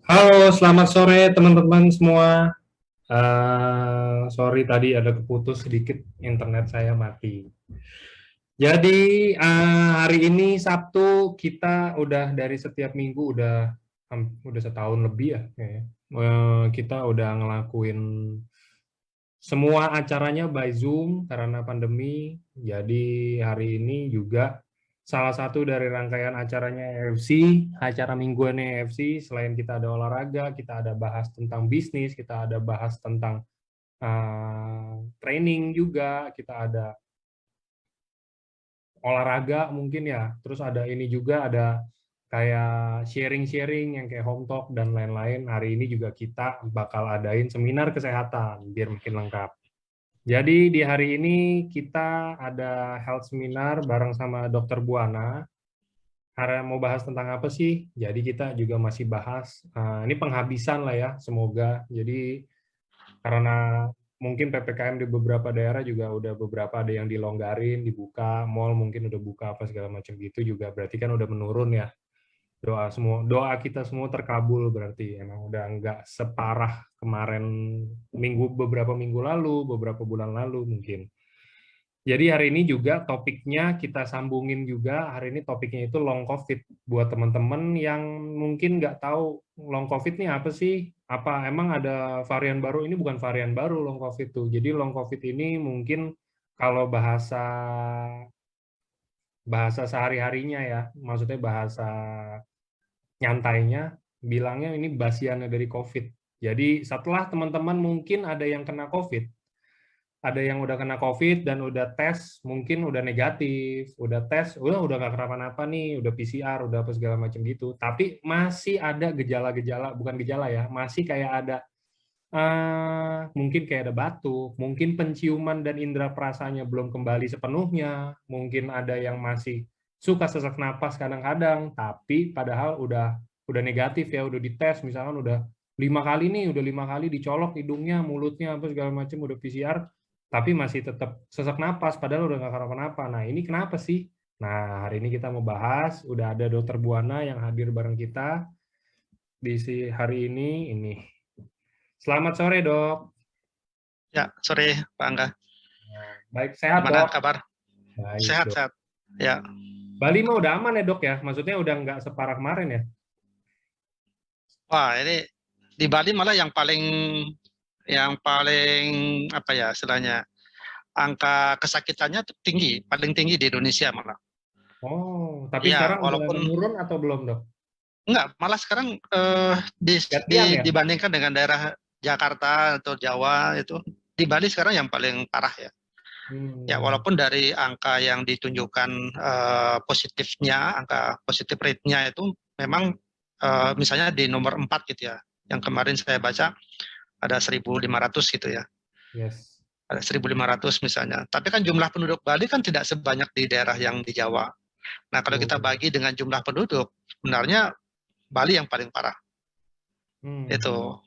Halo, selamat sore teman-teman semua. Sorry tadi ada keputus sedikit, internet saya mati. Jadi hari ini Sabtu kita udah dari setiap minggu udah setahun lebih ya, kayaknya. Kita udah ngelakuin semua acaranya by Zoom karena pandemi. Jadi hari ini juga salah satu dari rangkaian acaranya EFC, acara mingguan EFC. Selain kita ada olahraga, kita ada bahas tentang bisnis, kita ada bahas tentang training juga, kita ada olahraga mungkin ya. Terus ada ini juga ada kayak sharing-sharing yang kayak home talk dan lain-lain. Hari ini juga kita bakal adain seminar kesehatan biar makin lengkap. Jadi di hari ini kita ada health seminar bareng sama Dokter Buana. Hari mau bahas tentang apa sih? Jadi kita juga masih bahas, ini penghabisan lah ya, semoga. Jadi karena mungkin PPKM di beberapa daerah juga udah beberapa ada yang dilonggarin, dibuka, mall mungkin udah buka apa segala macam gitu juga. Berarti kan udah menurun ya. Doa kita semua terkabul berarti emang udah nggak separah kemarin beberapa minggu lalu, beberapa bulan lalu mungkin. Jadi hari ini juga topiknya kita sambungin juga, hari ini topiknya itu long COVID. Buat teman-teman yang mungkin nggak tahu long COVID ini apa sih? Apa emang ada varian baru? Ini bukan varian baru long COVID tuh. Jadi long COVID ini mungkin kalau bahasa bahasa sehari-harinya ya, maksudnya bahasa nyantainya, bilangnya ini basiannya dari COVID. Jadi setelah teman-teman mungkin ada yang kena COVID, ada yang udah kena COVID dan udah tes, mungkin udah negatif, udah tes, udah nggak kenapa-napa nih, udah PCR, udah apa segala macam gitu. Tapi masih ada gejala-gejala, bukan gejala ya, masih kayak ada mungkin kayak ada batuk, mungkin penciuman dan indera perasanya belum kembali sepenuhnya, mungkin ada yang masih suka sesak napas kadang-kadang, tapi padahal udah negatif ya, udah dites, misalkan udah 5 kali nih, udah 5 kali dicolok hidungnya, mulutnya apa segala macam, udah PCR, tapi masih tetap sesak napas, padahal udah nggak kenapa-napa. Nah ini kenapa sih? Nah hari ini kita mau bahas, udah ada Dokter Buana yang hadir bareng kita di hari ini. Selamat sore dok. Ya, sore Pak Angga. Baik, sehat Gimana dok. kabar? Baik Sehat, dok. sehat. Ya. Bali mah udah aman ya dok ya? Maksudnya udah nggak separah kemarin ya? Wah, ini di Bali malah yang paling apa ya istilahnya, angka kesakitannya tinggi, paling tinggi di Indonesia malah. Oh, tapi Ya, sekarang udah walaupun menurun atau belum dok? enggak, malah sekarang Gantian ya? dibandingkan dengan daerah Jakarta atau Jawa itu, di Bali sekarang yang paling parah ya. Ya, Hmm. walaupun dari angka yang ditunjukkan positifnya, angka positif rate-nya itu memang misalnya di nomor 4 gitu ya. Yang kemarin saya baca ada 1.500 gitu ya. Yes. Ada 1.500 misalnya. Tapi kan jumlah penduduk Bali kan tidak sebanyak di daerah yang di Jawa. Nah, kalau kita Hmm. bagi dengan jumlah penduduk, sebenarnya Bali yang paling parah. Hmm. Itu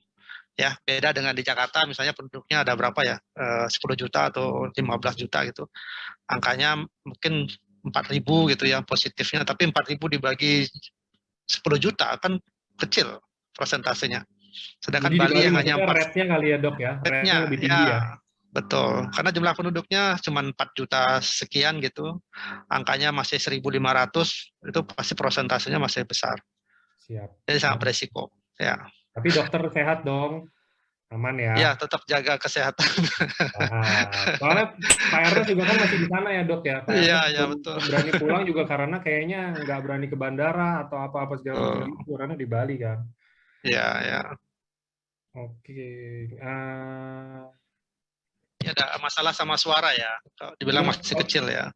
ya, beda dengan di Jakarta misalnya penduduknya ada berapa ya? 10 juta atau 15 juta gitu. Angkanya mungkin 4.000 gitu ya positifnya, tapi 4.000 dibagi 10 juta kan kecil persentasenya. Sedangkan Jadi di Bali Bali yang hanya maksudnya 4 rate-nya kali ya dok ya? Rate-nya rate-nya lebih ya tinggi ya? betul. Karena jumlah penduduknya cuma 4 juta sekian gitu. Angkanya masih 1.500, itu pasti persentasenya masih besar. Siap. Jadi sangat Nah, beresiko. Ya. tapi dokter sehat dong? Aman ya? Ya, tetap jaga kesehatan. Soalnya Pak Ernest juga kan masih di sana ya dok ya. Pak Iya, Ernest ya belum betul. berani pulang juga karena kayaknya nggak berani ke bandara atau apa-apa segala macam Betul. gitu karena di Bali kan. Ya, ya. Oke. Ya ada masalah sama suara ya. Kalau dibilang Iya. masih kecil ya.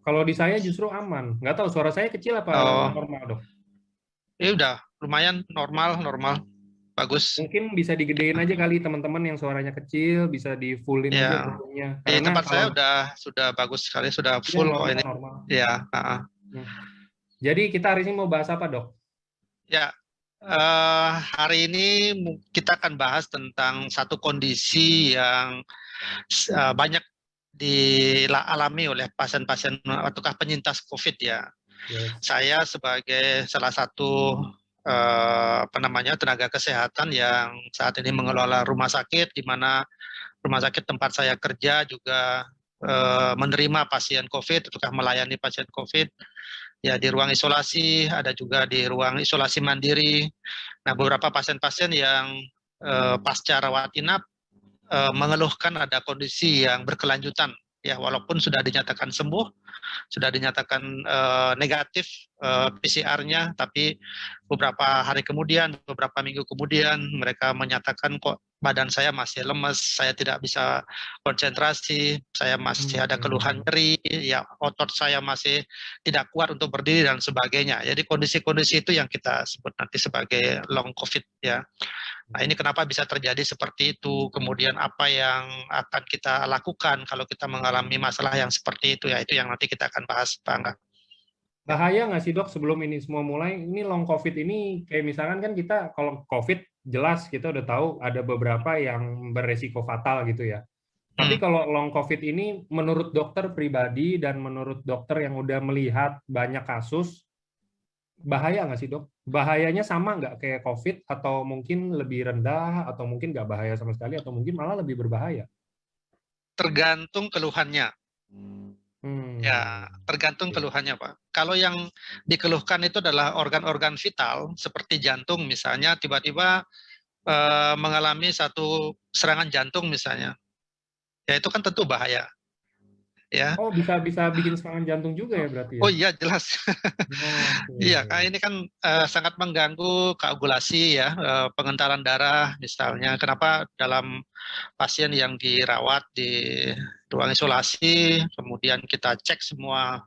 Kalau di saya justru aman. Nggak tahu suara saya kecil apa Oh, normal dok. ini udah lumayan normal, normal, bagus. Mungkin bisa digedein aja kali teman-teman yang suaranya kecil bisa di fullin aja Ya, volumenya. di Karena tempat kalau saya sudah bagus sekali, sudah ya full kok normal ini. normal. Ya, Hmm. Jadi kita hari ini mau bahas apa dok? ya. Hari ini kita akan bahas tentang satu kondisi yang banyak dialami oleh pasien-pasien ataukah penyintas COVID ya. Yes. Saya sebagai salah satu apa namanya, tenaga kesehatan yang saat ini mengelola rumah sakit, di mana rumah sakit tempat saya kerja juga menerima pasien COVID, ataukah melayani pasien COVID. Ya, di ruang isolasi, ada juga di ruang isolasi mandiri. Nah, beberapa pasien-pasien yang pasca rawat inap mengeluhkan ada kondisi yang berkelanjutan. Ya, walaupun sudah dinyatakan sembuh, sudah dinyatakan negatif PCR-nya, tapi beberapa hari kemudian, beberapa minggu kemudian, mereka menyatakan kok badan saya masih lemes, saya tidak bisa konsentrasi, saya masih ada keluhan nyeri, ya otot saya masih tidak kuat untuk berdiri dan sebagainya. Jadi kondisi-kondisi itu yang kita sebut nanti sebagai long COVID ya. Nah, ini kenapa bisa terjadi seperti itu, kemudian apa yang akan kita lakukan kalau kita mengalami masalah yang seperti itu, ya itu yang nanti kita akan bahas, Pak Angga. Bahaya nggak sih dok sebelum ini semua mulai, ini long COVID ini kayak misalkan kan kita kalau COVID jelas kita udah tahu ada beberapa yang beresiko fatal gitu ya. Tapi kalau long COVID ini menurut dokter pribadi dan menurut dokter yang udah melihat banyak kasus, bahaya nggak sih dok? Bahayanya sama nggak kayak COVID atau mungkin lebih rendah atau mungkin nggak bahaya sama sekali atau mungkin malah lebih berbahaya? Tergantung keluhannya. Ya, tergantung Oke. keluhannya, Pak. Kalau yang dikeluhkan itu adalah organ-organ vital, seperti jantung misalnya, tiba-tiba mengalami satu serangan jantung misalnya, ya itu kan tentu bahaya. Ya. Oh, bisa bisa bikin serangan jantung juga ya berarti ya? Oh iya, jelas. Iya, Oke. ini kan sangat mengganggu koagulasi ya, pengentalan darah misalnya. Kenapa dalam pasien yang dirawat di ruang isolasi, kemudian kita cek semua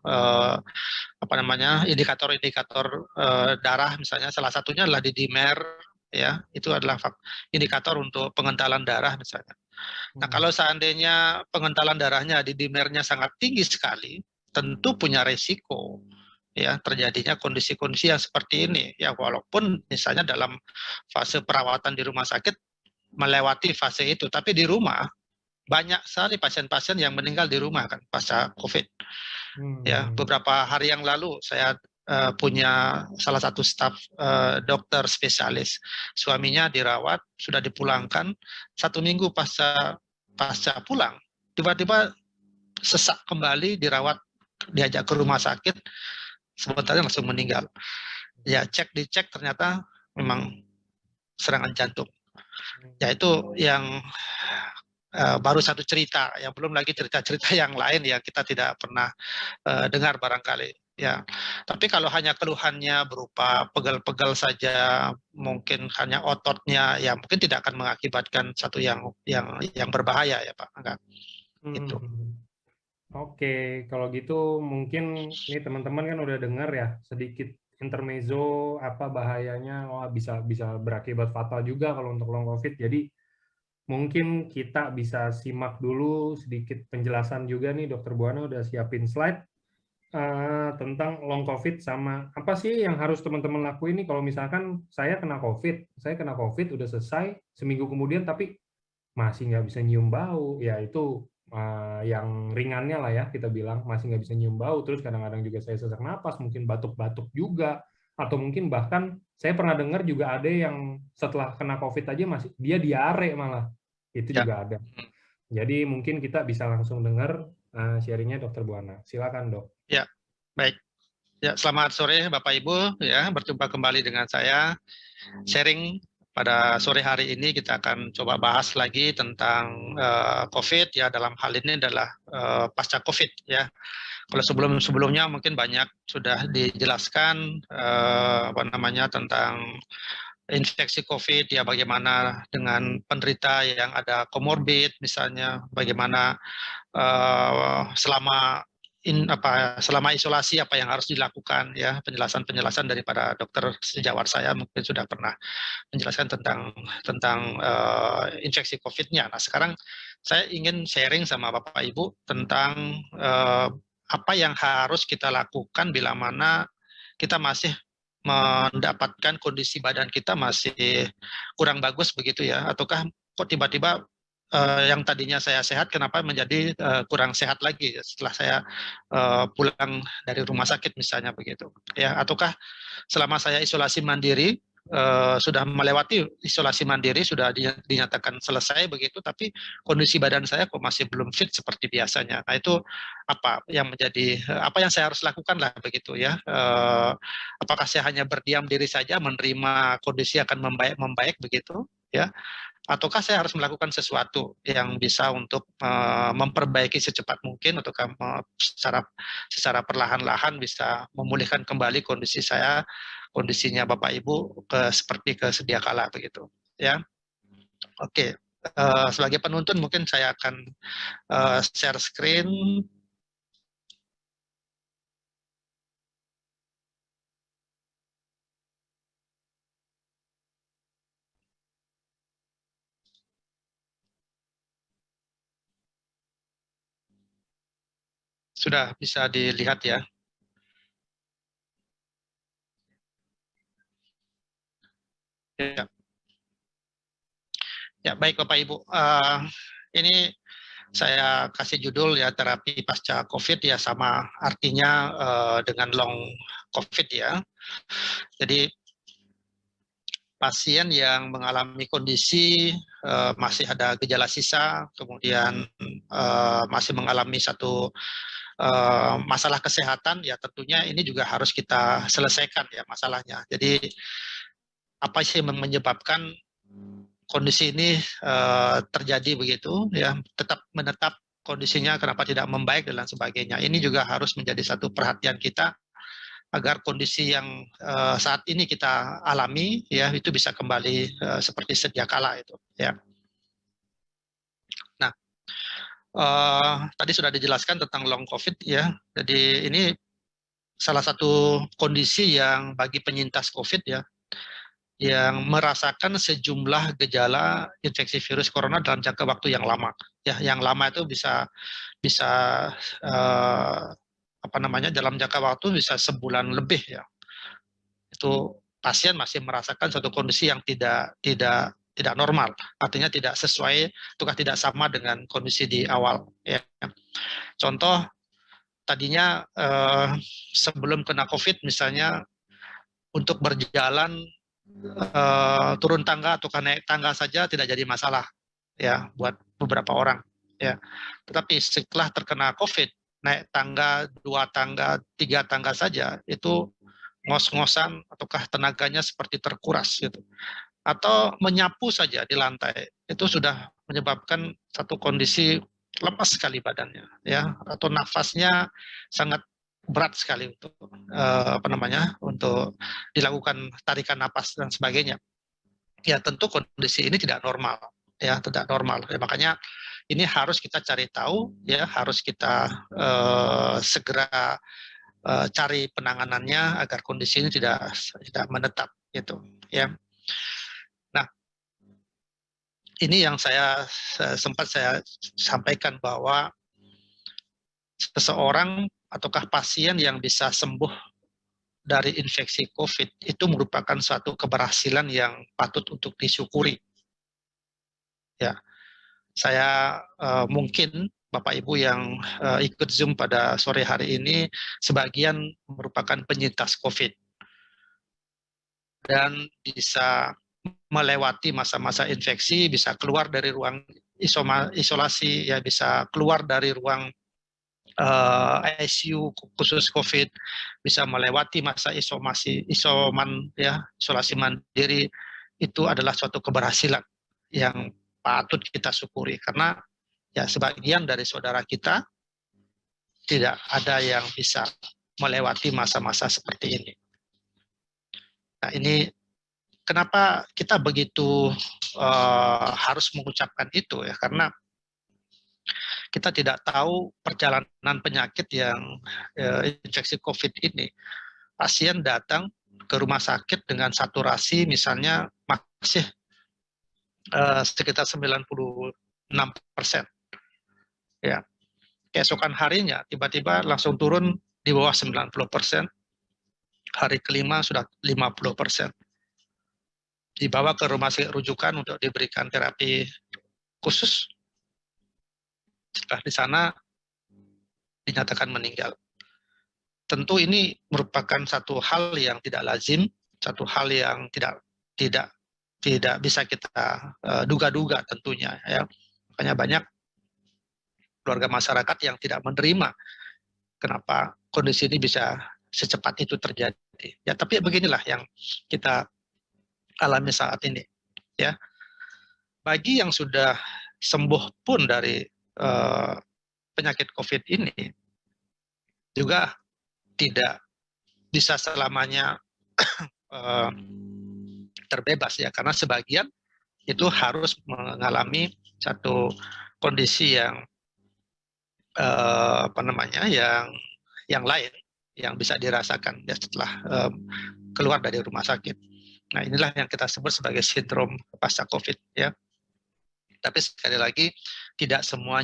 apa namanya, indikator-indikator darah, misalnya salah satunya adalah di dimer, ya, itu adalah indikator untuk pengentalan darah misalnya. Nah, kalau seandainya pengentalan darahnya di dimernya sangat tinggi sekali, tentu punya resiko ya terjadinya kondisi-kondisi yang seperti ini ya, walaupun misalnya dalam fase perawatan di rumah sakit melewati fase itu, tapi di rumah banyak sekali pasien-pasien yang meninggal di rumah kan pasca COVID. Ya, beberapa hari yang lalu saya punya salah satu staf dokter spesialis, suaminya dirawat, sudah dipulangkan, 1 minggu pasca pulang, tiba-tiba sesak kembali, dirawat, diajak ke rumah sakit, sebentar langsung meninggal. Ya, dicek ternyata memang serangan jantung. Ya, itu yang baru satu cerita, yang belum lagi cerita-cerita yang lain yang kita tidak pernah dengar barangkali. Ya, tapi kalau hanya keluhannya berupa pegal-pegal saja, mungkin hanya ototnya, ya mungkin tidak akan mengakibatkan satu yang berbahaya ya Pak. Enggak. Itu. Oke, kalau gitu mungkin ini teman-teman kan udah dengar ya sedikit intermezzo apa bahayanya, oh bisa bisa berakibat fatal juga kalau untuk long COVID. Jadi mungkin kita bisa simak dulu sedikit penjelasan juga nih, Dokter Buana udah siapin slide tentang long COVID sama apa sih yang harus teman-teman lakuin nih kalau misalkan saya kena COVID udah selesai seminggu kemudian tapi masih nggak bisa nyium bau, ya itu yang ringannya lah ya kita bilang, masih nggak bisa nyium bau, terus kadang-kadang juga saya sesak napas, mungkin batuk-batuk juga, atau mungkin bahkan saya pernah dengar juga ada yang setelah kena COVID aja masih dia diare malah, itu Ya. juga ada. Jadi mungkin kita bisa langsung dengar sharingnya Dokter Buana. Silakan dok. Ya, baik. Ya, selamat sore Bapak Ibu. Ya, berjumpa kembali dengan saya. Sharing pada sore hari ini kita akan coba bahas lagi tentang COVID ya, dalam hal ini adalah pasca COVID ya. Kalau sebelumnya mungkin banyak sudah dijelaskan apa namanya tentang infeksi COVID ya, bagaimana dengan penderita yang ada komorbid misalnya, bagaimana selama isolasi apa yang harus dilakukan ya, penjelasan daripada dokter sejawat saya mungkin sudah pernah menjelaskan tentang infeksi COVID-nya. Nah, sekarang saya ingin sharing sama Bapak Ibu tentang apa yang harus kita lakukan bila mana kita masih mendapatkan kondisi badan kita masih kurang bagus begitu ya, ataukah kok tiba-tiba yang tadinya saya sehat kenapa menjadi kurang sehat lagi setelah saya pulang dari rumah sakit misalnya begitu ya, ataukah selama saya isolasi mandiri sudah melewati isolasi mandiri, sudah dinyatakan selesai begitu, tapi kondisi badan saya kok masih belum fit seperti biasanya. Nah itu apa yang menjadi apa yang saya harus lakukan lah begitu ya. Apakah saya hanya berdiam diri saja menerima kondisi akan membaik begitu ya, ataukah saya harus melakukan sesuatu yang bisa untuk memperbaiki secepat mungkin atau secara perlahan-lahan bisa memulihkan kembali kondisinya Bapak Ibu seperti sedia kala begitu ya. Oke. Sebagai penuntun mungkin saya akan share screen. Sudah bisa dilihat ya. Ya, ya baik Bapak Ibu. Ini saya kasih judul ya terapi pasca COVID ya, sama artinya dengan long COVID ya. Jadi pasien yang mengalami kondisi masih ada gejala sisa, kemudian masih mengalami satu masalah kesehatan, ya tentunya ini juga harus kita selesaikan ya masalahnya. Jadi apa sih yang menyebabkan kondisi ini terjadi begitu ya, menetap kondisinya kenapa tidak membaik dan lain sebagainya. Ini juga harus menjadi satu perhatian kita agar kondisi yang saat ini kita alami ya itu bisa kembali seperti sedia kala itu ya. Nah, tadi sudah dijelaskan tentang long COVID ya. Jadi ini salah satu kondisi yang bagi penyintas COVID ya, yang merasakan sejumlah gejala infeksi virus corona dalam jangka waktu yang lama. Ya, yang lama itu bisa dalam jangka waktu bisa sebulan lebih ya. Itu pasien masih merasakan suatu kondisi yang tidak normal, artinya tidak sesuai, ataukah tidak sama dengan kondisi di awal. Ya. Contoh tadinya sebelum kena COVID misalnya untuk berjalan turun tangga atau naik tangga saja tidak jadi masalah ya buat beberapa orang ya. Tetapi setelah terkena COVID, naik tangga 2 tangga 3 tangga saja itu ngos-ngosan ataukah tenaganya seperti terkuras gitu. Atau menyapu saja di lantai itu sudah menyebabkan satu kondisi lemas sekali badannya ya, atau nafasnya sangat berat sekali untuk untuk dilakukan tarikan napas dan sebagainya. Ya tentu kondisi ini tidak normal ya, tidak normal. Ya, makanya ini harus kita cari tahu ya, harus kita segera cari penanganannya agar kondisi ini tidak menetap gitu ya. Nah, ini yang sempat saya sampaikan bahwa seseorang ataukah pasien yang bisa sembuh dari infeksi COVID itu merupakan suatu keberhasilan yang patut untuk disyukuri. Ya, saya mungkin Bapak Ibu yang ikut Zoom pada sore hari ini sebagian merupakan penyintas COVID dan bisa melewati masa-masa infeksi, bisa keluar dari ruang isolasi, ya bisa keluar dari ruang ICU khusus COVID, bisa melewati masa isoman ya, isolasi mandiri. Itu adalah suatu keberhasilan yang patut kita syukuri, karena ya sebagian dari saudara kita tidak ada yang bisa melewati masa-masa seperti ini. Nah, ini kenapa kita begitu harus mengucapkan itu ya, karena kita tidak tahu perjalanan penyakit yang infeksi COVID ini. Pasien datang ke rumah sakit dengan saturasi misalnya masih sekitar 96%. Ya. Keesokan harinya tiba-tiba langsung turun di bawah 90%. Hari kelima sudah 50%. Dibawa ke rumah sakit rujukan untuk diberikan terapi khusus. Setelah di sana dinyatakan meninggal. Tentu ini merupakan satu hal yang tidak lazim, satu hal yang tidak tidak tidak bisa kita duga-duga tentunya ya. Makanya banyak keluarga masyarakat yang tidak menerima kenapa kondisi ini bisa secepat itu terjadi. Ya, tapi beginilah yang kita alami saat ini ya. Bagi yang sudah sembuh pun dari penyakit COVID ini juga tidak bisa selamanya terbebas ya, karena sebagian itu harus mengalami satu kondisi yang yang lain yang bisa dirasakan ya setelah keluar dari rumah sakit. Nah, inilah yang kita sebut sebagai sindrom pasca COVID ya. Tapi sekali lagi tidak semua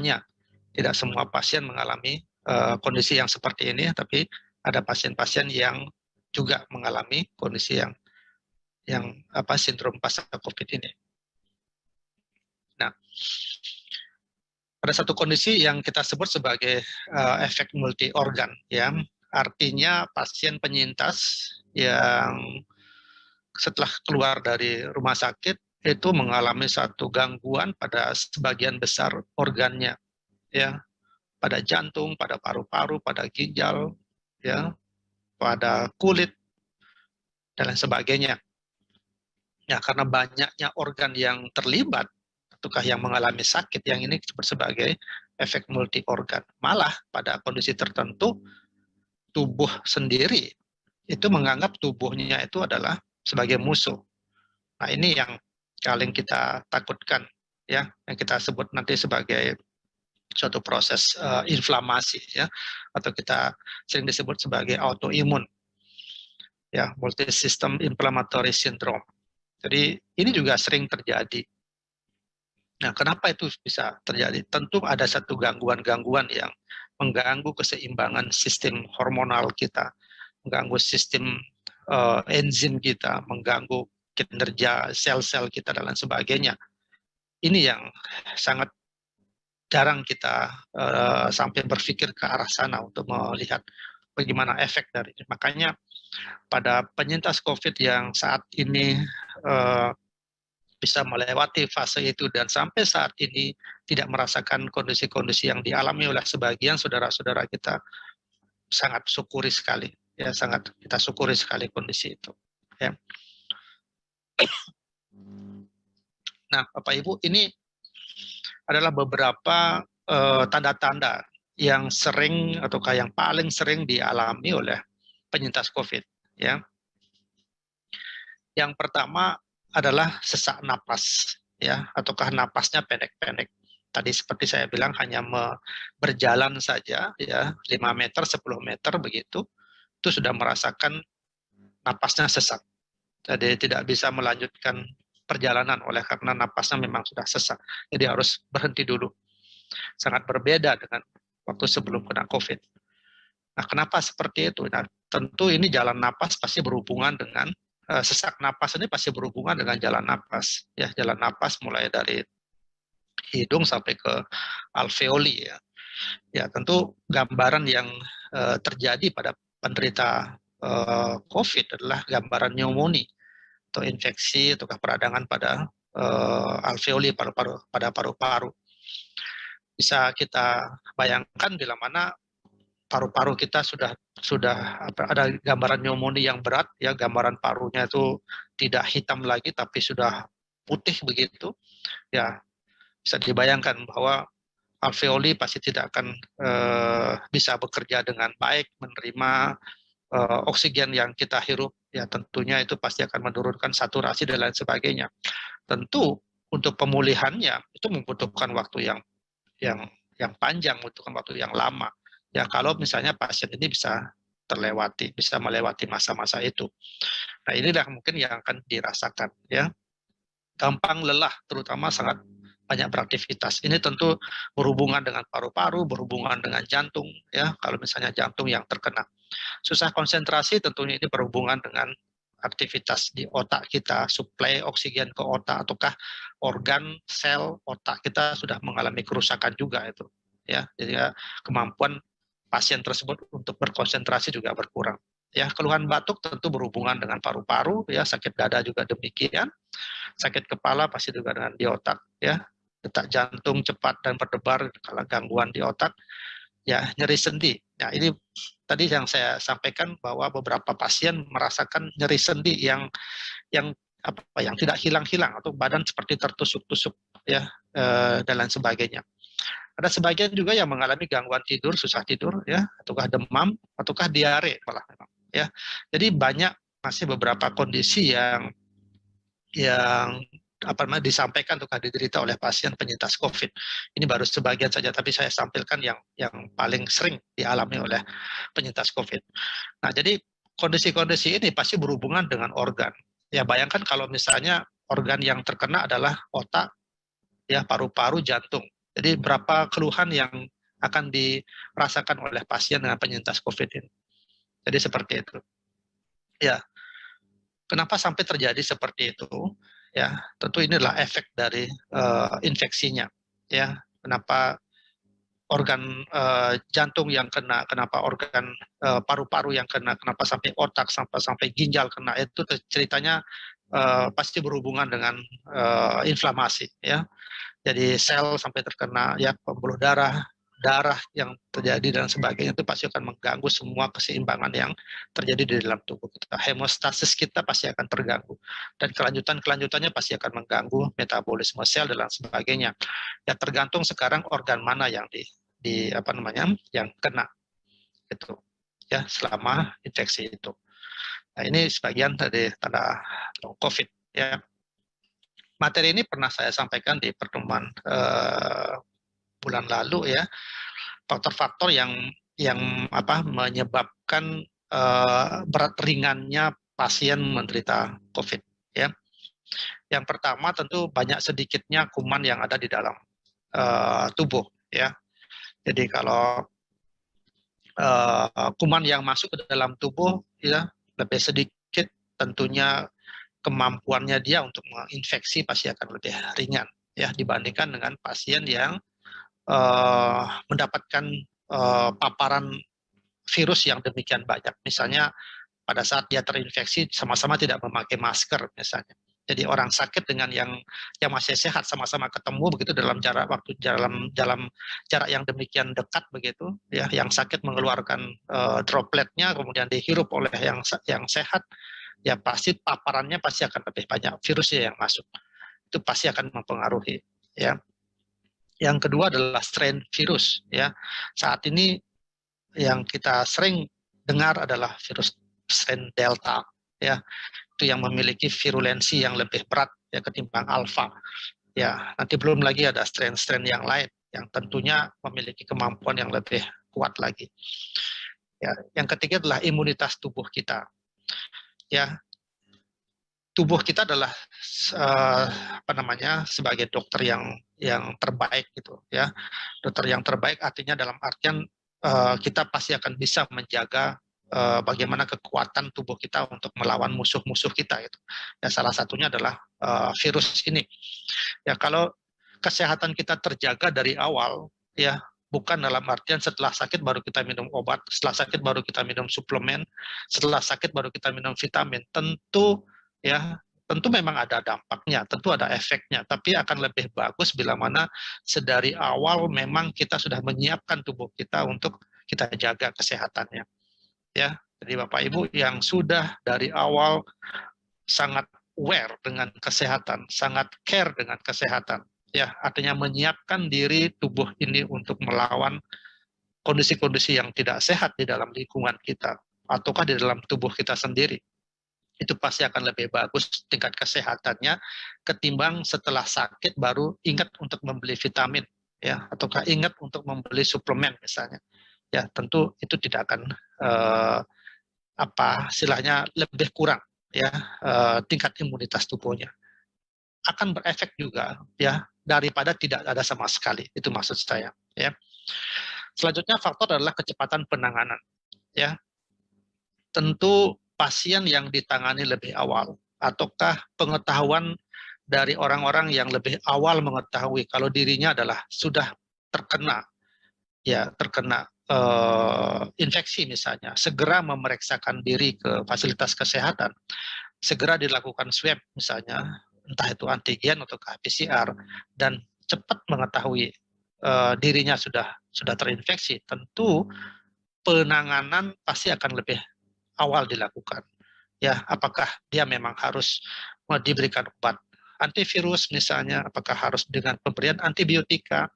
pasien mengalami kondisi yang seperti ini, tapi ada pasien-pasien yang juga mengalami kondisi yang sindrom pasca COVID ini. Nah, ada satu kondisi yang kita sebut sebagai efek multi organ, ya, artinya pasien penyintas yang setelah keluar dari rumah sakit itu mengalami satu gangguan pada sebagian besar organnya, ya, pada jantung, pada paru-paru, pada ginjal, ya, pada kulit dan lain sebagainya. Ya, karena banyaknya organ yang terlibat ataukah yang mengalami sakit, yang ini disebut sebagai efek multi organ. Malah pada kondisi tertentu tubuh sendiri itu menganggap tubuhnya itu adalah sebagai musuh. Nah, ini yang paling kita takutkan ya, yang kita sebut nanti sebagai suatu proses inflamasi ya, atau kita sering disebut sebagai autoimun ya, multi system inflammatory syndrome. Jadi ini juga sering terjadi. Nah, kenapa itu bisa terjadi? Tentu ada satu gangguan-gangguan yang mengganggu keseimbangan sistem hormonal kita, mengganggu sistem enzim kita, mengganggu kinerja sel-sel kita dan lain sebagainya. Ini yang sangat jarang kita sampai berpikir ke arah sana untuk melihat bagaimana efek dari ini. Makanya pada penyintas COVID yang saat ini bisa melewati fase itu dan sampai saat ini tidak merasakan kondisi-kondisi yang dialami oleh sebagian saudara-saudara kita, sangat syukuri sekali ya, sangat kita syukuri sekali kondisi itu ya. Nah, Bapak Ibu, ini adalah beberapa tanda-tanda yang sering ataukah yang paling sering dialami oleh penyintas COVID ya. Yang pertama adalah sesak napas ya, ataukah napasnya pendek-pendek. Tadi seperti saya bilang hanya berjalan saja ya, 5 meter, 10 meter begitu, itu sudah merasakan napasnya sesak. Jadi tidak bisa melanjutkan perjalanan oleh karena napasnya memang sudah sesak. Jadi harus berhenti dulu. Sangat berbeda dengan waktu sebelum kena COVID. Nah, kenapa seperti itu? Nah, tentu ini jalan napas pasti berhubungan dengan sesak napas ini pasti berhubungan dengan jalan napas ya, jalan napas mulai dari hidung sampai ke alveoli ya. Ya, tentu gambaran yang terjadi pada penderita COVID adalah gambaran pneumonia atau infeksi atau peradangan pada alveoli, pada paru-paru. Bisa kita bayangkan bila mana paru-paru kita sudah ada gambaran pneumonia yang berat ya, gambaran parunya itu tidak hitam lagi tapi sudah putih begitu ya, bisa dibayangkan bahwa alveoli pasti tidak akan bisa bekerja dengan baik, menerima oksigen yang kita hirup ya, tentunya itu pasti akan menurunkan saturasi dan lain sebagainya. Tentu untuk pemulihannya itu membutuhkan waktu yang panjang, membutuhkan waktu yang lama. Ya, kalau misalnya pasien ini bisa melewati masa-masa itu. Nah, inilah mungkin yang akan dirasakan ya. Gampang lelah, terutama sangat banyak beraktivitas. Ini tentu berhubungan dengan paru-paru, berhubungan dengan jantung ya. Kalau misalnya jantung yang terkena. Susah konsentrasi tentunya ini berhubungan dengan aktivitas di otak kita, suplai oksigen ke otak, ataukah organ sel otak kita sudah mengalami kerusakan juga itu ya. Jadi kemampuan pasien tersebut untuk berkonsentrasi juga berkurang. Ya, keluhan batuk tentu berhubungan dengan paru-paru, ya, sakit dada juga demikian, sakit kepala pasti juga dengan di otak, ya, detak jantung cepat dan berdebar kalau gangguan di otak, ya, nyeri sendi. Nah, ini tadi yang saya sampaikan bahwa beberapa pasien merasakan nyeri sendi yang yang tidak hilang-hilang atau badan seperti tertusuk-tusuk, ya, dan lain sebagainya. Ada sebagian juga yang mengalami gangguan tidur, susah tidur, ya, ataukah demam, ataukah diare malah memang, ya. Jadi banyak masih beberapa kondisi yang apa namanya disampaikan ataukah diderita oleh pasien penyintas COVID. Ini baru sebagian saja, tapi saya sampaikan yang paling sering dialami oleh penyintas COVID. Nah, jadi kondisi-kondisi ini pasti berhubungan dengan organ. Ya, bayangkan kalau misalnya organ yang terkena adalah otak, ya, paru-paru, jantung. Jadi berapa keluhan yang akan dirasakan oleh pasien dengan penyintas COVID ini. Jadi seperti itu. Ya, kenapa sampai terjadi seperti itu? Ya, tentu ini adalah efek dari infeksinya. Ya, kenapa organ jantung yang kena, kenapa organ paru-paru yang kena, kenapa sampai otak, sampai ginjal kena, itu ceritanya pasti berhubungan dengan inflamasi, ya. Jadi sel sampai terkena, ya, pembuluh darah yang terjadi dan sebagainya, itu pasti akan mengganggu semua keseimbangan yang terjadi di dalam tubuh kita. Hemostasis kita pasti akan terganggu dan kelanjutannya pasti akan mengganggu metabolisme sel dan sebagainya. Ya, tergantung sekarang organ mana yang apa namanya yang kena itu, ya, selama infeksi itu. Nah, ini sebagian dari tanda long COVID, ya. Materi ini pernah saya sampaikan di pertemuan bulan lalu, ya, faktor-faktor yang menyebabkan berat ringannya pasien menderita COVID, ya. Yang pertama tentu banyak sedikitnya kuman yang ada di dalam tubuh, ya. Jadi kalau kuman yang masuk ke dalam tubuh, ya, lebih sedikit, tentunya kemampuannya dia untuk menginfeksi pasti akan lebih ringan, ya, dibandingkan dengan pasien yang mendapatkan paparan virus yang demikian banyak. Misalnya pada saat dia terinfeksi sama-sama tidak memakai masker misalnya. Jadi orang sakit dengan yang masih sehat sama-sama ketemu begitu dalam jarak waktu dalam jarak yang demikian dekat begitu, ya, yang sakit mengeluarkan dropletnya kemudian dihirup oleh yang sehat, ya, pasti paparannya pasti akan lebih banyak virusnya yang masuk. Itu pasti akan mempengaruhi, ya. Yang kedua adalah strain virus, ya. Saat ini yang kita sering dengar adalah virus strain Delta, ya. Itu yang memiliki virulensi yang lebih berat, ya, ketimbang alfa. Ya, nanti belum lagi ada strain-strain yang lain yang tentunya memiliki kemampuan yang lebih kuat lagi. Ya, yang ketiga adalah imunitas tubuh kita. Ya, tubuh kita adalah sebagai dokter yang terbaik gitu, ya. Dokter yang terbaik artinya dalam artian kita pasti akan bisa menjaga bagaimana kekuatan tubuh kita untuk melawan musuh-musuh kita itu. Ya, salah satunya adalah virus ini. Ya, kalau kesehatan kita terjaga dari awal, ya, bukan dalam artian setelah sakit baru kita minum obat, setelah sakit baru kita minum suplemen, setelah sakit baru kita minum vitamin. Tentu memang ada dampaknya, tentu ada efeknya, tapi akan lebih bagus bila mana sedari awal memang kita sudah menyiapkan tubuh kita untuk kita jaga kesehatannya. Ya, jadi Bapak Ibu yang sudah dari awal sangat aware dengan kesehatan, sangat care dengan kesehatan, ya, artinya menyiapkan diri tubuh ini untuk melawan kondisi-kondisi yang tidak sehat di dalam lingkungan kita ataukah di dalam tubuh kita sendiri. Itu pasti akan lebih bagus tingkat kesehatannya ketimbang setelah sakit baru ingat untuk membeli vitamin, ya, ataukah ingat untuk membeli suplemen misalnya. Ya, tentu itu tidak akan istilahnya lebih kurang, ya, tingkat imunitas tubuhnya. Akan berefek juga, ya, daripada tidak ada sama sekali. Itu maksud saya, ya. Selanjutnya faktor adalah kecepatan penanganan, ya. Tentu pasien yang ditangani lebih awal ataukah pengetahuan dari orang-orang yang lebih awal mengetahui kalau dirinya adalah sudah terkena infeksi misalnya, segera memeriksakan diri ke fasilitas kesehatan, segera dilakukan swab misalnya, entah itu antigen atau PCR, dan cepat mengetahui dirinya sudah terinfeksi, tentu penanganan pasti akan lebih awal dilakukan. Ya, apakah dia memang harus diberikan obat antivirus misalnya, apakah harus dengan pemberian antibiotika,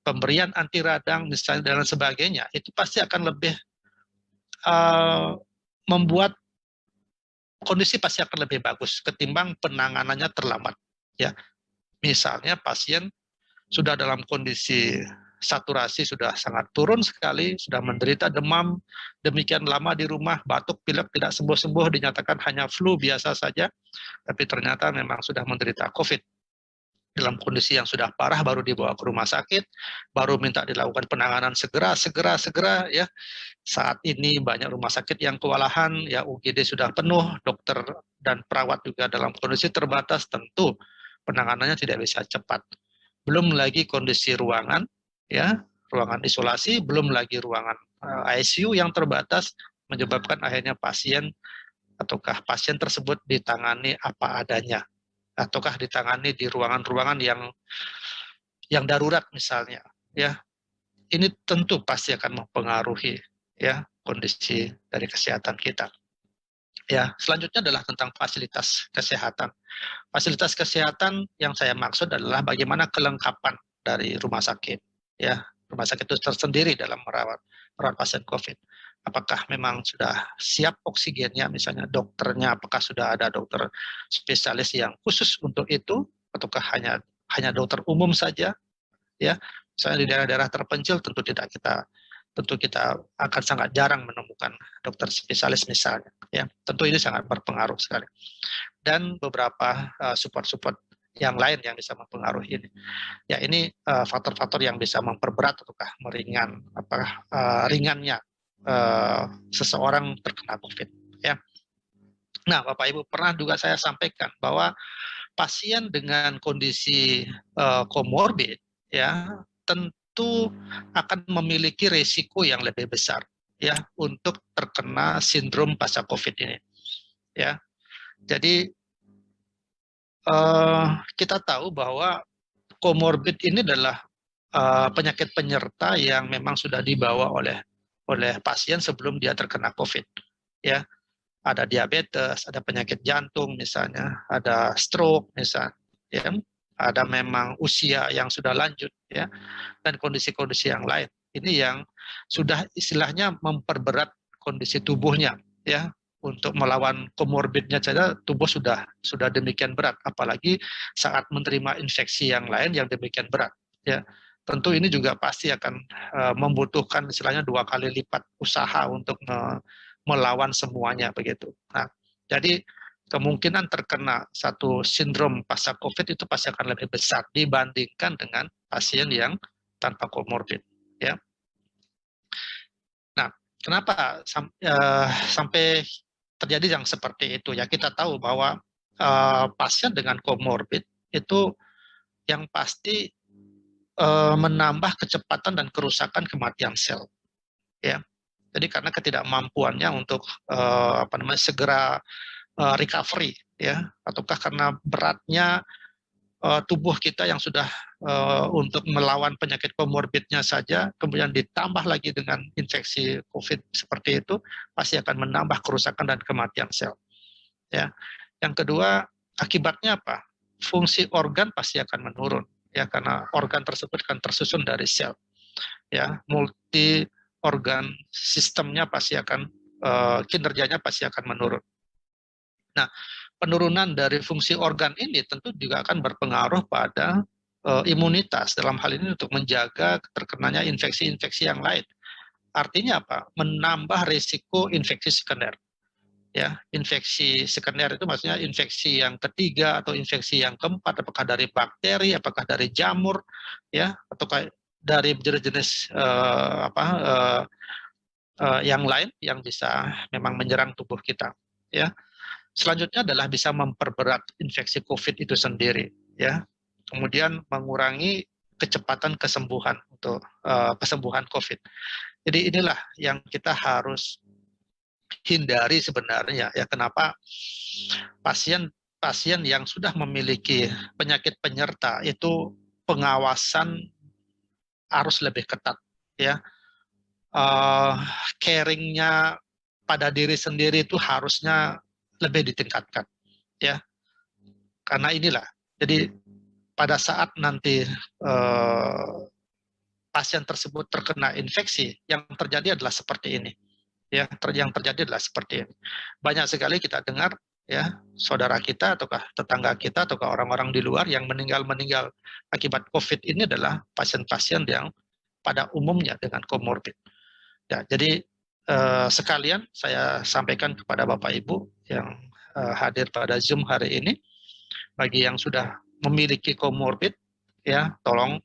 pemberian anti radang misalnya dan sebagainya, itu pasti akan lebih membuat kondisi pasti akan lebih bagus ketimbang penanganannya terlambat. Ya, misalnya pasien sudah dalam kondisi saturasi sudah sangat turun sekali, sudah menderita demam demikian lama di rumah, batuk, pilek tidak sembuh-sembuh, dinyatakan hanya flu biasa saja, tapi ternyata memang sudah menderita COVID. Dalam kondisi yang sudah parah baru dibawa ke rumah sakit, baru minta dilakukan penanganan segera ya. Saat ini banyak rumah sakit yang kewalahan, ya UGD sudah penuh, dokter dan perawat juga dalam kondisi terbatas, tentu penanganannya tidak bisa cepat. Belum lagi kondisi ruangan, ya, ruangan isolasi, belum lagi ruangan ICU yang terbatas, menyebabkan akhirnya pasien ataukah pasien tersebut ditangani apa adanya, ataukah ditangani di ruangan-ruangan yang darurat misalnya, ya. Ini tentu pasti akan mempengaruhi ya kondisi dari kesehatan kita. Ya, selanjutnya adalah tentang fasilitas kesehatan. Fasilitas kesehatan yang saya maksud adalah bagaimana kelengkapan dari rumah sakit. Ya, rumah sakit itu tersendiri dalam merawat pasien COVID. Apakah memang sudah siap oksigennya, misalnya dokternya, apakah sudah ada dokter spesialis yang khusus untuk itu, ataukah hanya dokter umum saja, ya. Misalnya di daerah-daerah terpencil tentu kita akan sangat jarang menemukan dokter spesialis misalnya, ya. Tentu ini sangat berpengaruh sekali. Dan beberapa support-support yang lain yang bisa mempengaruhi ini. Ya, ini faktor-faktor yang bisa memperberat ataukah ringannya seseorang terkena COVID, ya. Nah, Bapak Ibu, pernah juga saya sampaikan bahwa pasien dengan kondisi komorbid, ya, tentu akan memiliki risiko yang lebih besar, ya, untuk terkena sindrom pasca COVID ini, ya. Jadi kita tahu bahwa komorbid ini adalah penyakit penyerta yang memang sudah dibawa oleh pasien sebelum dia terkena COVID, ya. Ada diabetes, ada penyakit jantung misalnya, ada stroke misalnya, ya. Ada memang usia yang sudah lanjut, ya, dan kondisi-kondisi yang lain. Ini yang sudah istilahnya memperberat kondisi tubuhnya, ya. Untuk melawan komorbidnya saja tubuh sudah demikian berat, apalagi saat menerima infeksi yang lain yang demikian berat, ya. Tentu ini juga pasti akan membutuhkan istilahnya 2 kali lipat usaha untuk melawan semuanya begitu. Nah, jadi kemungkinan terkena satu sindrom pasca COVID itu pasti akan lebih besar dibandingkan dengan pasien yang tanpa komorbid, ya. Nah, kenapa sampai terjadi yang seperti itu? Ya, kita tahu bahwa pasien dengan komorbid itu yang pasti menambah kecepatan dan kerusakan kematian sel, ya. Jadi karena ketidakmampuannya untuk segera recovery, ya, ataukah karena beratnya tubuh kita yang sudah untuk melawan penyakit komorbidnya saja, kemudian ditambah lagi dengan infeksi COVID seperti itu, pasti akan menambah kerusakan dan kematian sel, ya. Yang kedua, akibatnya apa? Fungsi organ pasti akan menurun, ya, karena organ tersebut kan tersusun dari sel, ya. Multi organ sistemnya pasti akan kinerjanya pasti akan menurun. Nah, penurunan dari fungsi organ ini tentu juga akan berpengaruh pada imunitas, dalam hal ini untuk menjaga terkenanya infeksi-infeksi yang lain. Artinya apa? Menambah risiko infeksi sekunder. Ya, infeksi sekunder itu maksudnya infeksi yang ketiga atau infeksi yang keempat, apakah dari bakteri, apakah dari jamur, ya, atau dari jenis-jenis yang lain yang bisa memang menyerang tubuh kita, ya. Selanjutnya adalah bisa memperberat infeksi COVID itu sendiri, ya. Kemudian mengurangi kecepatan kesembuhan untuk kesembuhan COVID. Jadi inilah yang kita harus hindari sebenarnya ya. Kenapa pasien yang sudah memiliki penyakit penyerta itu pengawasan harus lebih ketat ya. Caringnya pada diri sendiri itu harusnya lebih ditingkatkan ya. Karena inilah, jadi pada saat nanti pasien tersebut terkena infeksi, yang terjadi adalah seperti ini. Ya, yang terjadi adalah seperti ini. Banyak sekali kita dengar ya, saudara kita ataukah tetangga kita ataukah orang-orang di luar yang meninggal akibat COVID ini adalah pasien-pasien yang pada umumnya dengan komorbid. Ya, jadi sekalian saya sampaikan kepada Bapak Ibu yang hadir pada Zoom hari ini, bagi yang sudah memiliki komorbid, ya tolong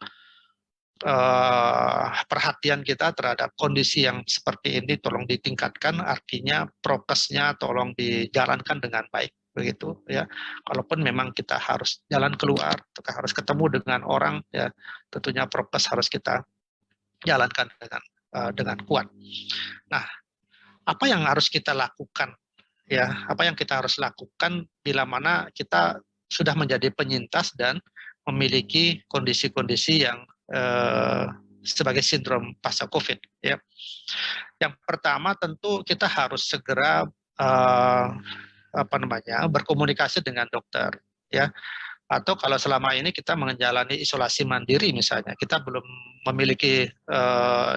perhatian kita terhadap kondisi yang seperti ini tolong ditingkatkan, artinya prokesnya tolong dijalankan dengan baik begitu ya. Kalaupun memang kita harus jalan keluar, atau harus ketemu dengan orang ya, tentunya prokes harus kita jalankan dengan kuat. Nah, apa yang harus kita lakukan ya? Apa yang kita harus lakukan bila mana kita sudah menjadi penyintas dan memiliki kondisi-kondisi yang sebagai sindrom pasca COVID ya. Yang pertama tentu kita harus segera berkomunikasi dengan dokter ya. Atau kalau selama ini kita menjalani isolasi mandiri misalnya, kita belum memiliki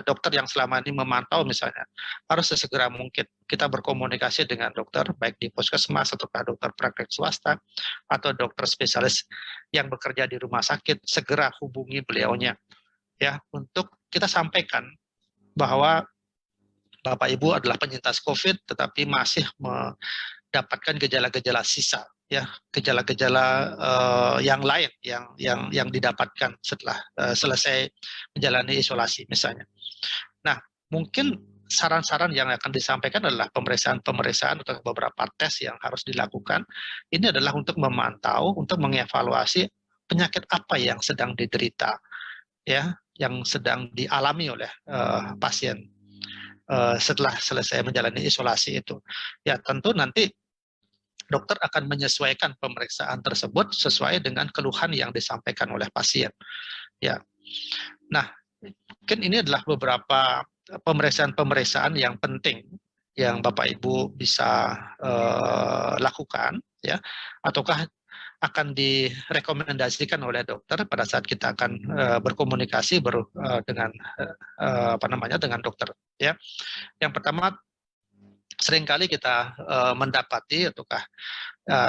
dokter yang selama ini memantau misalnya, harus sesegera mungkin kita berkomunikasi dengan dokter, baik di puskesmas atau dokter praktek swasta, atau dokter spesialis yang bekerja di rumah sakit, segera hubungi beliaunya, ya, untuk kita sampaikan bahwa Bapak Ibu adalah penyintas COVID, tetapi masih mendapatkan gejala-gejala sisa, ya, gejala-gejala yang lain yang didapatkan setelah selesai menjalani isolasi misalnya. Nah, mungkin saran-saran yang akan disampaikan adalah pemeriksaan atau beberapa tes yang harus dilakukan. Ini adalah untuk memantau, untuk mengevaluasi penyakit apa yang sedang diderita, ya, yang sedang dialami oleh pasien setelah selesai menjalani isolasi itu. Ya, tentu nanti dokter akan menyesuaikan pemeriksaan tersebut sesuai dengan keluhan yang disampaikan oleh pasien. Ya, nah mungkin ini adalah beberapa pemeriksaan yang penting yang Bapak Ibu bisa lakukan, ya, ataukah akan direkomendasikan oleh dokter pada saat kita akan berkomunikasi dengan dokter. Ya, yang pertama seringkali kita mendapati ataukah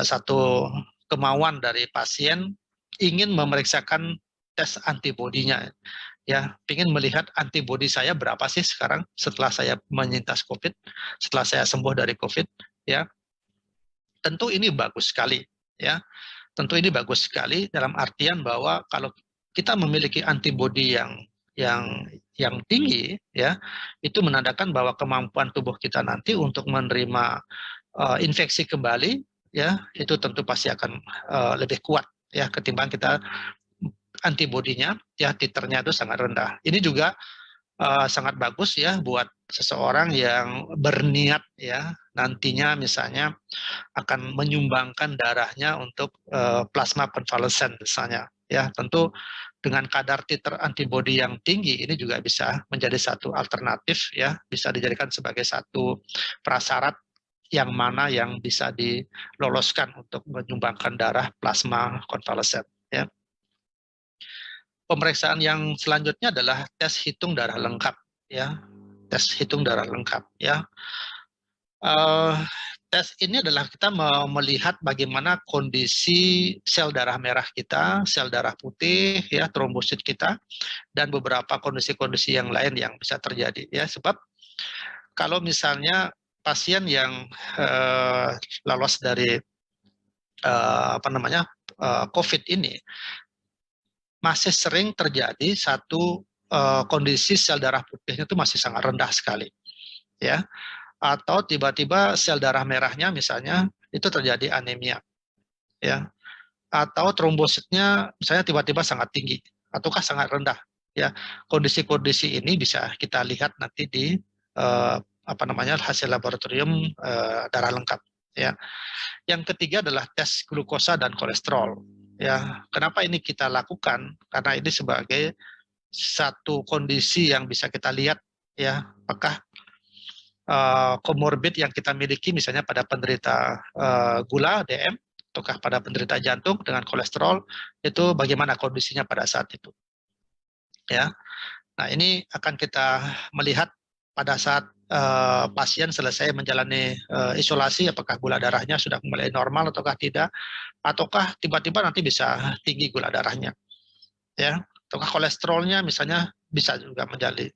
satu kemauan dari pasien ingin memeriksakan tes antibodinya, ya, ingin melihat antibodi saya berapa sih sekarang setelah saya menyintas COVID, setelah saya sembuh dari COVID, ya. Tentu ini bagus sekali, ya. Tentu ini bagus sekali dalam artian bahwa kalau kita memiliki antibodi yang tinggi, ya, itu menandakan bahwa kemampuan tubuh kita nanti untuk menerima infeksi kembali, ya, itu tentu pasti akan lebih kuat, ya, ketimbang kita antibodinya, ya, titernya itu sangat rendah. Ini juga sangat bagus ya buat seseorang yang berniat, ya, nantinya misalnya akan menyumbangkan darahnya untuk plasma konvalesen misalnya, ya. Tentu dengan kadar titer antibodi yang tinggi ini juga bisa menjadi satu alternatif, ya, bisa dijadikan sebagai satu prasyarat yang mana yang bisa diloloskan untuk menyumbangkan darah plasma konvalesen, ya. Pemeriksaan yang selanjutnya adalah tes hitung darah lengkap, ya, tes hitung darah lengkap, ya. Tes ini adalah kita melihat bagaimana kondisi sel darah merah kita, sel darah putih, ya, trombosit kita, dan beberapa kondisi-kondisi yang lain yang bisa terjadi, ya. Sebab kalau misalnya pasien yang lolos dari COVID ini, masih sering terjadi satu kondisi sel darah putihnya itu masih sangat rendah sekali, ya. Atau tiba-tiba sel darah merahnya misalnya itu terjadi anemia, ya. Atau trombositnya misalnya tiba-tiba sangat tinggi ataukah sangat rendah, Ya, kondisi-kondisi ini bisa kita lihat nanti di hasil laboratorium darah lengkap. Ya, yang ketiga adalah tes glukosa dan kolesterol. Ya, kenapa ini kita lakukan? Karena ini sebagai satu kondisi yang bisa kita lihat, ya, apakah komorbid yang kita miliki, misalnya pada penderita gula DM, ataukah pada penderita jantung dengan kolesterol, itu bagaimana kondisinya pada saat itu. Ya, nah ini akan kita melihat pada saat pasien selesai menjalani isolasi, apakah gula darahnya sudah mulai normal ataukah tidak, ataukah tiba-tiba nanti bisa tinggi gula darahnya, ya, ataukah kolesterolnya misalnya bisa juga menjadi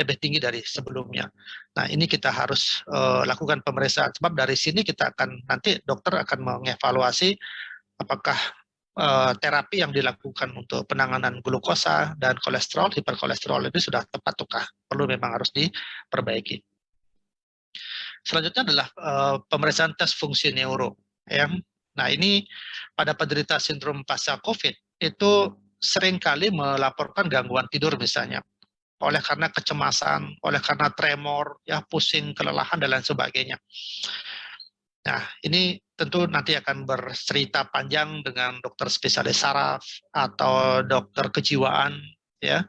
lebih tinggi dari sebelumnya. Nah, ini kita harus lakukan pemeriksaan, sebab dari sini kita akan, nanti dokter akan mengevaluasi apakah terapi yang dilakukan untuk penanganan glukosa dan kolesterol, hiperkolesterol itu sudah tepat ataukah perlu memang harus diperbaiki. Selanjutnya adalah pemeriksaan tes fungsi neuro. Ya. Nah, ini pada penderita sindrom pasca COVID itu seringkali melaporkan gangguan tidur misalnya, oleh karena kecemasan, oleh karena tremor, ya, pusing, kelelahan, dan lain sebagainya. Nah, ini tentu nanti akan bercerita panjang dengan dokter spesialis saraf atau dokter kejiwaan, ya,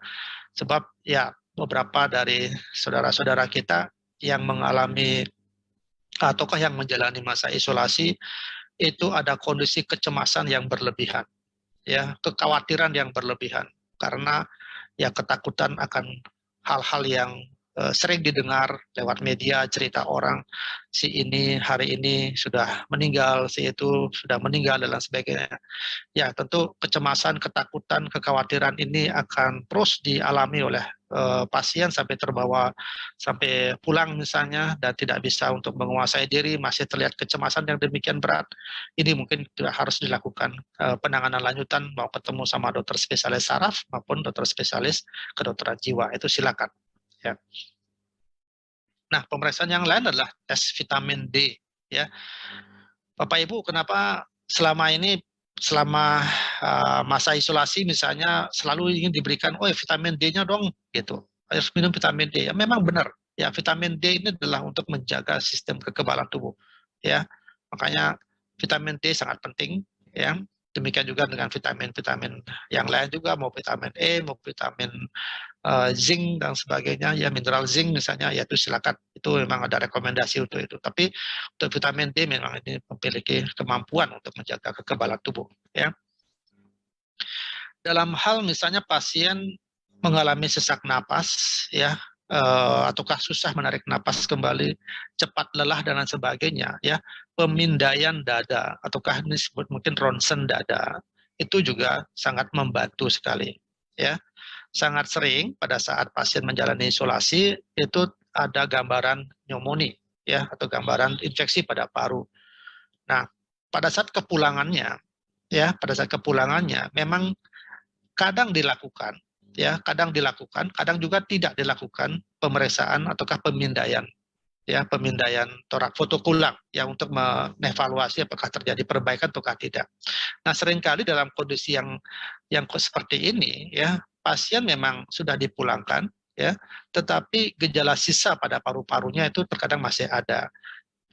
sebab ya beberapa dari saudara-saudara kita yang mengalami ataukah yang menjalani masa isolasi itu ada kondisi kecemasan yang berlebihan, ya, kekhawatiran yang berlebihan karena ya ketakutan akan hal-hal yang sering didengar lewat media, cerita orang, si ini hari ini sudah meninggal, si itu sudah meninggal, dan lain sebagainya. Ya, tentu kecemasan, ketakutan, kekhawatiran ini akan terus dialami oleh pasien sampai terbawa, sampai pulang misalnya, dan tidak bisa untuk menguasai diri, masih terlihat kecemasan yang demikian berat. Ini mungkin harus dilakukan penanganan lanjutan, mau ketemu sama dokter spesialis saraf maupun dokter spesialis kedokteran jiwa, itu silakan. Ya. Nah, pemeriksaan yang lain adalah tes vitamin D. Ya, Bapak Ibu, kenapa selama ini, selama masa isolasi misalnya, selalu ingin diberikan, oh vitamin D-nya dong, gitu, harus minum vitamin D. Ya, memang benar. Ya, vitamin D ini adalah untuk menjaga sistem kekebalan tubuh. Ya, makanya vitamin D sangat penting. Ya, demikian juga dengan vitamin-vitamin yang lain juga, mau vitamin E, mau vitamin zinc dan sebagainya, ya, mineral zinc misalnya, ya itu silakan, itu memang ada rekomendasi untuk itu. Tapi untuk vitamin D memang ini memiliki kemampuan untuk menjaga kekebalan tubuh. Ya. Dalam hal misalnya pasien mengalami sesak napas, ya, ataukah susah menarik napas kembali, cepat lelah dan lain sebagainya, ya, pemindaian dada ataukah ini disebut mungkin ronsen dada, itu juga sangat membantu sekali. Ya. Sangat sering pada saat pasien menjalani isolasi itu ada gambaran pneumonia, ya, atau gambaran infeksi pada paru. Nah, pada saat kepulangannya, ya, pada saat kepulangannya memang kadang dilakukan, ya, kadang juga tidak dilakukan pemeriksaan ataukah pemindaian, ya, pemindaian torak fotokulang, ya, untuk mengevaluasi apakah terjadi perbaikan ataukah tidak. Nah, seringkali dalam kondisi yang seperti ini, ya, pasien memang sudah dipulangkan, ya, tetapi gejala sisa pada paru-parunya itu terkadang masih ada,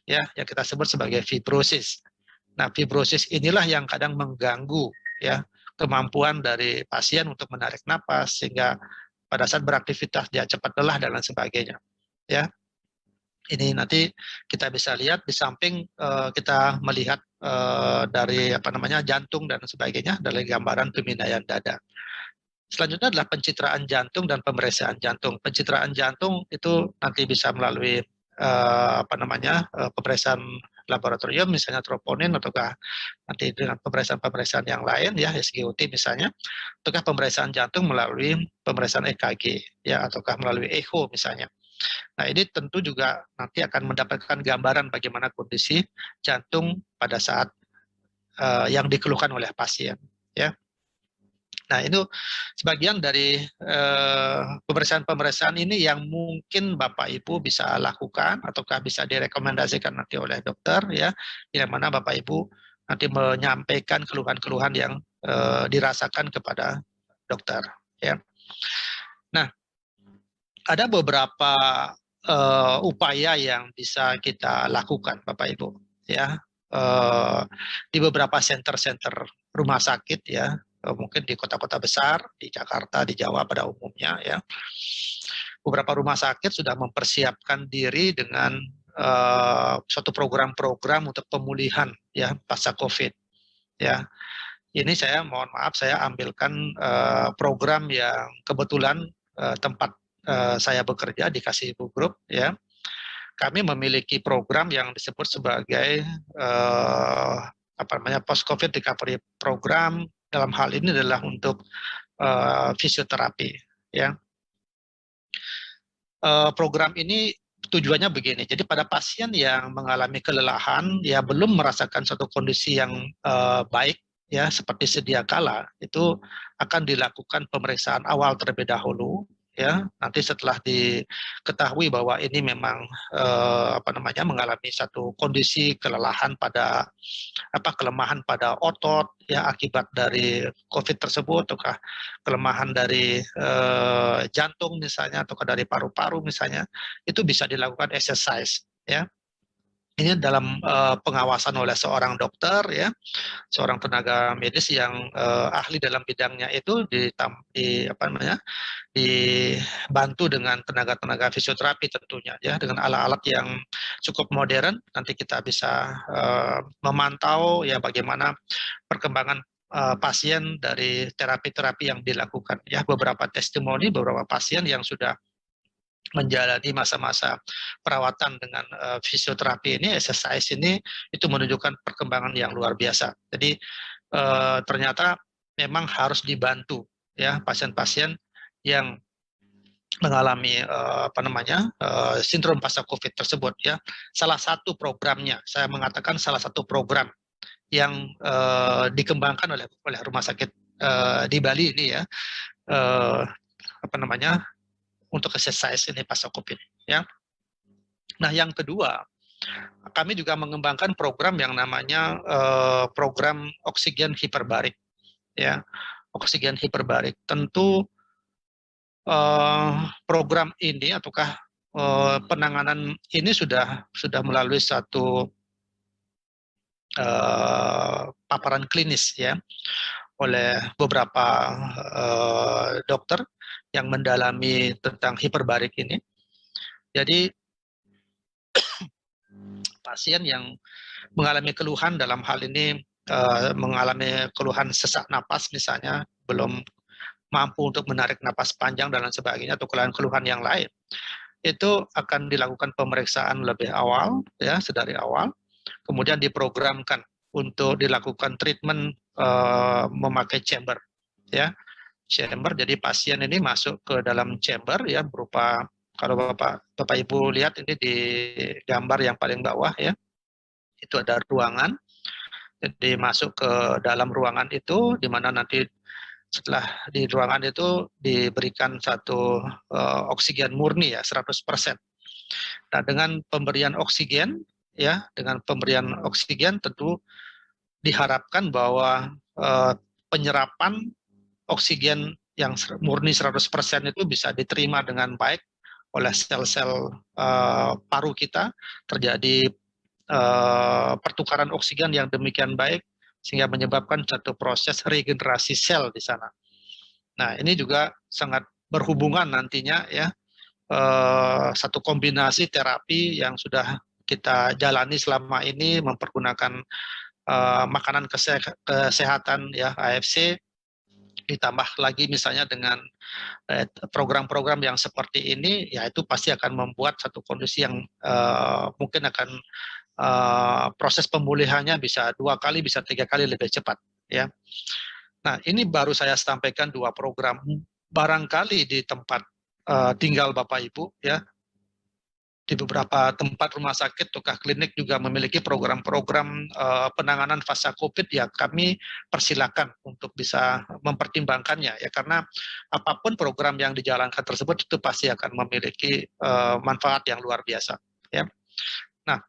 ya, yang kita sebut sebagai fibrosis. Nah, fibrosis inilah yang kadang mengganggu, ya, kemampuan dari pasien untuk menarik napas, sehingga pada saat beraktivitas dia cepat lelah dan lain sebagainya. Ya, ini nanti kita bisa lihat di samping kita melihat dari jantung dan sebagainya, dari gambaran pemindaian dada. Selanjutnya adalah pencitraan jantung dan pemeriksaan jantung. Pencitraan jantung itu nanti bisa melalui pemeriksaan laboratorium, misalnya troponin, ataukah nanti dengan pemeriksaan yang lain, ya, SGOT misalnya, ataukah pemeriksaan jantung melalui pemeriksaan EKG, ya, ataukah melalui echo misalnya. Nah, ini tentu juga nanti akan mendapatkan gambaran bagaimana kondisi jantung pada saat yang dikeluhkan oleh pasien. Ya. Nah, itu sebagian dari pemeriksaan-pemeriksaan ini yang mungkin Bapak Ibu bisa lakukan ataukah bisa direkomendasikan nanti oleh dokter, ya, yang mana Bapak Ibu nanti menyampaikan keluhan-keluhan yang dirasakan kepada dokter. Ya. Nah, ada beberapa upaya yang bisa kita lakukan, Bapak Ibu, ya, di beberapa center-center rumah sakit, ya, mungkin di kota-kota besar, di Jakarta, di Jawa pada umumnya, ya, beberapa rumah sakit sudah mempersiapkan diri dengan suatu program-program untuk pemulihan, ya, pasca COVID, ya. Ini saya mohon maaf, saya ambilkan program yang kebetulan tempat saya bekerja di Kasibu Group, ya. Kami memiliki program yang disebut sebagai apa namanya, post COVID recovery program. Dalam hal ini adalah untuk fisioterapi, ya. Program ini tujuannya begini. Jadi pada pasien yang mengalami kelelahan, ya belum merasakan suatu kondisi yang baik, ya seperti sedia kala, itu akan dilakukan pemeriksaan awal terlebih dahulu, ya. Nanti setelah diketahui bahwa ini memang apa namanya, mengalami satu kondisi kelelahan pada kelemahan pada otot, ya akibat dari COVID tersebut, ataukah kelemahan dari jantung misalnya, ataukah dari paru-paru misalnya, itu bisa dilakukan exercise, ya. Ini dalam pengawasan oleh seorang dokter, ya, seorang tenaga medis yang ahli dalam bidangnya itu, apa namanya, dibantu dengan tenaga-tenaga fisioterapi tentunya, ya, dengan alat-alat yang cukup modern. Nanti kita bisa memantau, ya, bagaimana perkembangan pasien dari terapi-terapi yang dilakukan, ya. Beberapa testimoni, beberapa pasien yang sudah menjalani masa-masa perawatan dengan fisioterapi ini, exercise ini, itu menunjukkan perkembangan yang luar biasa. Jadi ternyata memang harus dibantu, ya, pasien-pasien yang mengalami apa namanya, sindrom pasca COVID tersebut, ya. Salah satu programnya, saya mengatakan salah satu program yang dikembangkan oleh rumah sakit di Bali ini, ya, apa namanya, untuk exercise ini pasca COVID, ya. Nah, yang kedua, kami juga mengembangkan program yang namanya program oksigen hiperbarik, ya. Oksigen hiperbarik. Tentu program ini ataukah penanganan ini sudah melalui satu paparan klinis, ya, oleh beberapa dokter yang mendalami tentang hiperbarik ini. Jadi pasien yang mengalami keluhan dalam hal ini mengalami keluhan sesak napas misalnya, belum mampu untuk menarik napas panjang dan lain sebagainya, atau keluhan-keluhan yang lain, itu akan dilakukan pemeriksaan lebih awal, ya, sedari awal, kemudian diprogramkan untuk dilakukan treatment memakai chamber, ya, chamber. Jadi pasien ini masuk ke dalam chamber, ya, berupa, kalau Bapak Ibu lihat ini di gambar yang paling bawah, ya, itu ada ruangan. Jadi masuk ke dalam ruangan itu, di mana nanti setelah di ruangan itu diberikan satu oksigen murni, ya, 100%. Nah, dengan pemberian oksigen, ya, dengan pemberian oksigen tentu diharapkan bahwa penyerapan oksigen yang murni 100% itu bisa diterima dengan baik oleh sel-sel paru kita, terjadi pertukaran oksigen yang demikian baik sehingga menyebabkan satu proses regenerasi sel di sana. Nah, ini juga sangat berhubungan nantinya, ya, satu kombinasi terapi yang sudah kita jalani selama ini, mempergunakan makanan kesehatan, ya, AFC, ditambah lagi misalnya dengan program-program yang seperti ini, ya, itu pasti akan membuat satu kondisi yang mungkin akan proses pemulihannya bisa 2 kali, bisa 3 kali lebih cepat, ya. Nah, ini baru saya sampaikan 2 program. Barangkali di tempat tinggal Bapak Ibu, ya, di beberapa tempat rumah sakit atau klinik juga memiliki program-program penanganan pasca COVID, ya, kami persilakan untuk bisa mempertimbangkannya, ya, karena apapun program yang dijalankan tersebut itu pasti akan memiliki manfaat yang luar biasa, ya. Nah,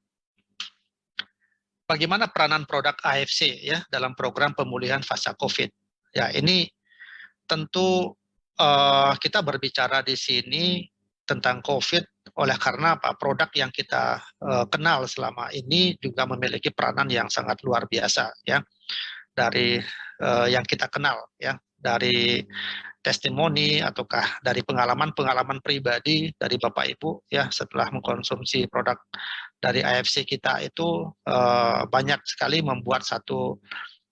bagaimana peranan produk AFC, ya, dalam program pemulihan pasca COVID? Ya, ini tentu kita berbicara di sini tentang COVID oleh karena apa? Produk yang kita kenal selama ini juga memiliki peranan yang sangat luar biasa ya, dari yang kita kenal ya, dari testimoni ataukah dari pengalaman-pengalaman pribadi dari Bapak Ibu ya setelah mengkonsumsi produk dari AFC kita itu banyak sekali membuat satu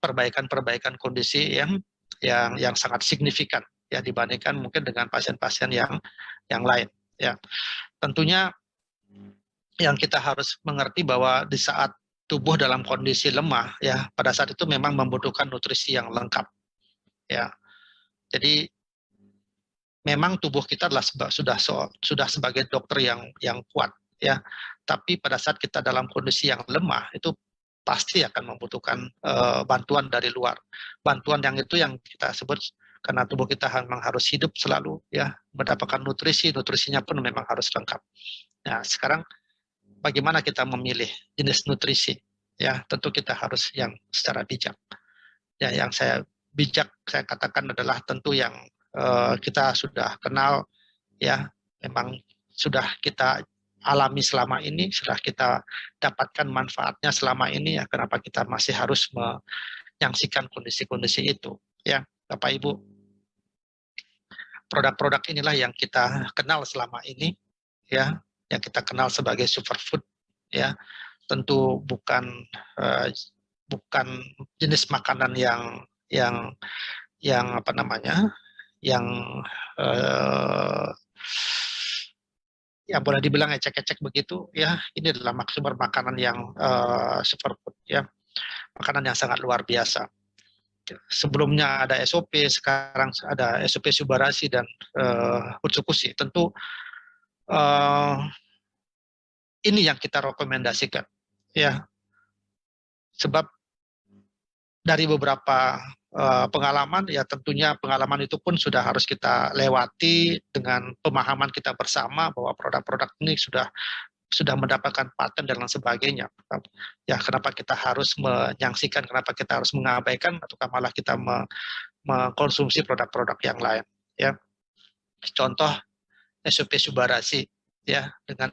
perbaikan-perbaikan kondisi yang sangat signifikan ya dibandingkan mungkin dengan pasien-pasien yang lain ya. Tentunya yang kita harus mengerti bahwa di saat tubuh dalam kondisi lemah ya, pada saat itu memang membutuhkan nutrisi yang lengkap ya. Jadi memang tubuh kita adalah sudah sebagai dokter yang kuat ya. Tapi pada saat kita dalam kondisi yang lemah itu pasti akan membutuhkan bantuan dari luar. Bantuan yang itu yang kita sebut karena tubuh kita memang harus hidup selalu ya, mendapatkan nutrisi, nutrisinya pun memang harus lengkap. Nah, sekarang bagaimana kita memilih jenis nutrisi? Ya, tentu kita harus yang secara bijak. Ya, yang saya katakan adalah tentu yang kita sudah kenal ya, memang sudah kita alami selama ini, sudah kita dapatkan manfaatnya selama ini ya, kenapa kita masih harus menyaksikan kondisi-kondisi itu ya, Bapak Ibu. Produk-produk inilah yang kita kenal selama ini ya, yang kita kenal sebagai superfood ya. Tentu bukan jenis makanan yang apa namanya, yang boleh dibilang ecek-ecek begitu ya. Ini adalah sumber makanan yang superfood ya, makanan yang sangat luar biasa. Sebelumnya ada SOP, sekarang ada SOP Subarashi dan Utsukushi. Tentu ini yang kita rekomendasikan ya, sebab dari beberapa pengalaman ya, tentunya pengalaman itu pun sudah harus kita lewati dengan pemahaman kita bersama bahwa produk-produk ini sudah mendapatkan paten dan lain sebagainya. Ya, kenapa kita harus menyaksikan, kenapa kita harus mengabaikan atau malah kita mengkonsumsi produk-produk yang lain ya. Contoh SOP Subarashi ya, dengan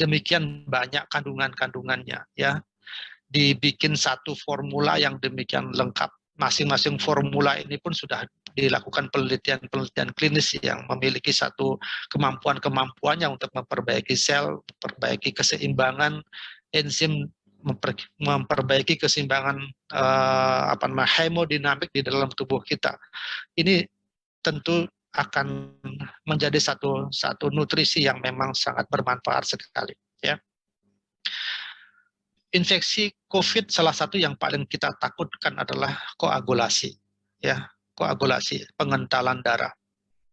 demikian banyak kandungannya ya, dibikin satu formula yang demikian lengkap. Masing-masing formula ini pun sudah dilakukan penelitian klinis yang memiliki satu kemampuannya untuk memperbaiki sel, memperbaiki keseimbangan enzim, memperbaiki keseimbangan hemodinamik di dalam tubuh kita. Ini tentu akan menjadi satu nutrisi yang memang sangat bermanfaat sekali ya. Infeksi COVID salah satu yang paling kita takutkan adalah koagulasi ya, koagulasi, pengentalan darah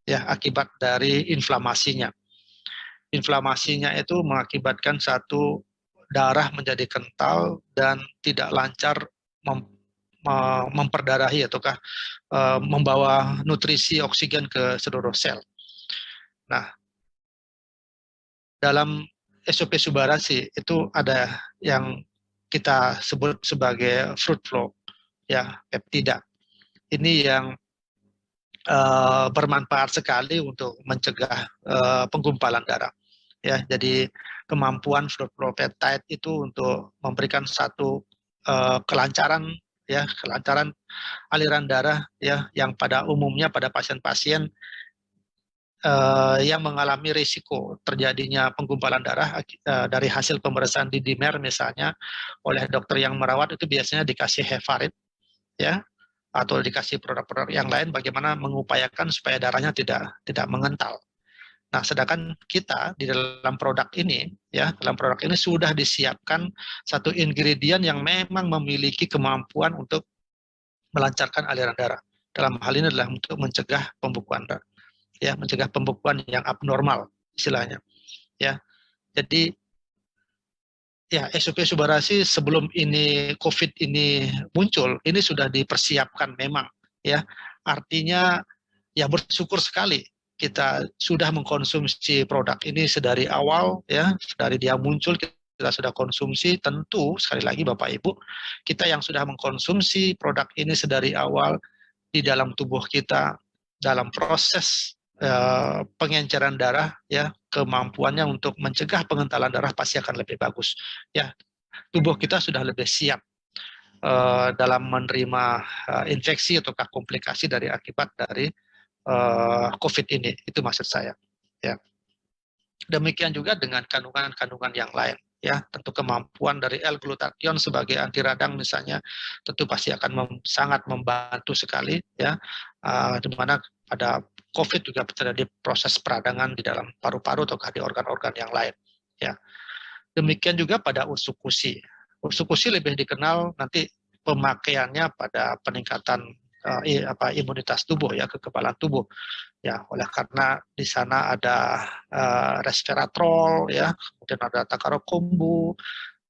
ya, akibat dari inflamasinya. Inflamasinya itu mengakibatkan satu darah menjadi kental dan tidak lancar memperdarahi ataukah membawa nutrisi oksigen ke seluruh sel. Nah, dalam SOP Subarashi itu ada yang kita sebut sebagai fruit flow ya, peptida. Ini yang bermanfaat sekali untuk mencegah penggumpalan darah ya. Jadi kemampuan fruit flow peptide itu untuk memberikan satu kelancaran ya, kelancaran aliran darah ya, yang pada umumnya pada pasien-pasien yang mengalami risiko terjadinya penggumpalan darah dari hasil pemeriksaan di dimer misalnya oleh dokter yang merawat, itu biasanya dikasih heparin ya, atau dikasih produk-produk yang lain bagaimana mengupayakan supaya darahnya tidak mengental. Nah, sedangkan kita di dalam produk ini ya, dalam produk ini sudah disiapkan satu ingredient yang memang memiliki kemampuan untuk melancarkan aliran darah. Dalam hal ini adalah untuk mencegah pembekuan darah. Ya, mencegah pembekuan yang abnormal istilahnya ya. Jadi ya, SOP Subarashi sebelum ini COVID ini muncul, ini sudah dipersiapkan memang ya. Artinya ya bersyukur sekali kita sudah mengkonsumsi produk ini sedari awal ya, dari dia muncul kita sudah konsumsi. Tentu sekali lagi Bapak Ibu, kita yang sudah mengkonsumsi produk ini sedari awal, di dalam tubuh kita dalam proses pengenceran darah, ya, kemampuannya untuk mencegah pengentalan darah pasti akan lebih bagus. Ya, tubuh kita sudah lebih siap dalam menerima infeksi ataukah komplikasi dari akibat dari COVID ini. Itu maksud saya. Ya. Demikian juga dengan kandungan-kandungan yang lain. Ya, tentu kemampuan dari L-glutathione sebagai anti radang misalnya tentu pasti akan sangat membantu sekali, ya, di mana pada COVID juga terjadi proses peradangan di dalam paru-paru atau di organ-organ yang lain. Ya, demikian juga pada ursukusi. Ursukusi lebih dikenal nanti pemakaiannya pada peningkatan imunitas tubuh, ya, kekebalan tubuh. Ya, oleh karena di sana ada resveratrol, ya, kemudian ada takarokombu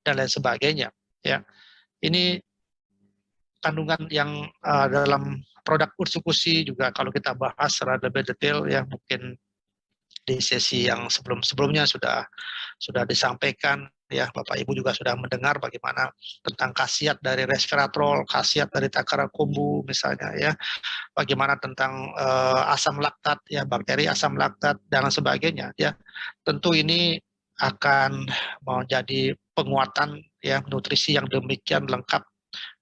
dan lain sebagainya. Ya, ini kandungan yang dalam produk ursukusi juga kalau kita bahas secara lebih detail, ya, mungkin di sesi yang sebelumnya sudah disampaikan, ya, Bapak Ibu juga sudah mendengar bagaimana tentang khasiat dari resveratrol, khasiat dari takarokombu misalnya, ya, bagaimana tentang asam laktat, ya, bakteri asam laktat dan sebagainya, ya. Tentu ini akan menjadi penguatan, ya, nutrisi yang demikian lengkap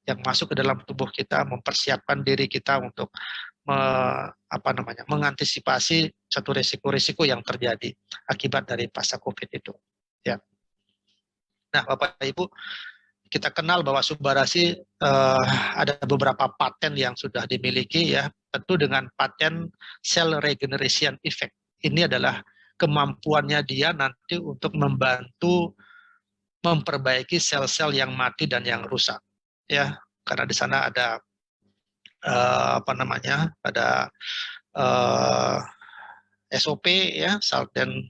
yang masuk ke dalam tubuh kita, mempersiapkan diri kita untuk mengantisipasi satu risiko-risiko yang terjadi akibat dari pasca COVID itu. Ya. Nah, Bapak Ibu, kita kenal bahwa Subbarasi ada beberapa paten yang sudah dimiliki, ya, tentu dengan paten cell regeneration effect. Ini adalah kemampuannya dia nanti untuk membantu memperbaiki sel-sel yang mati dan yang rusak, ya, karena di sana ada ada SOP, ya, dan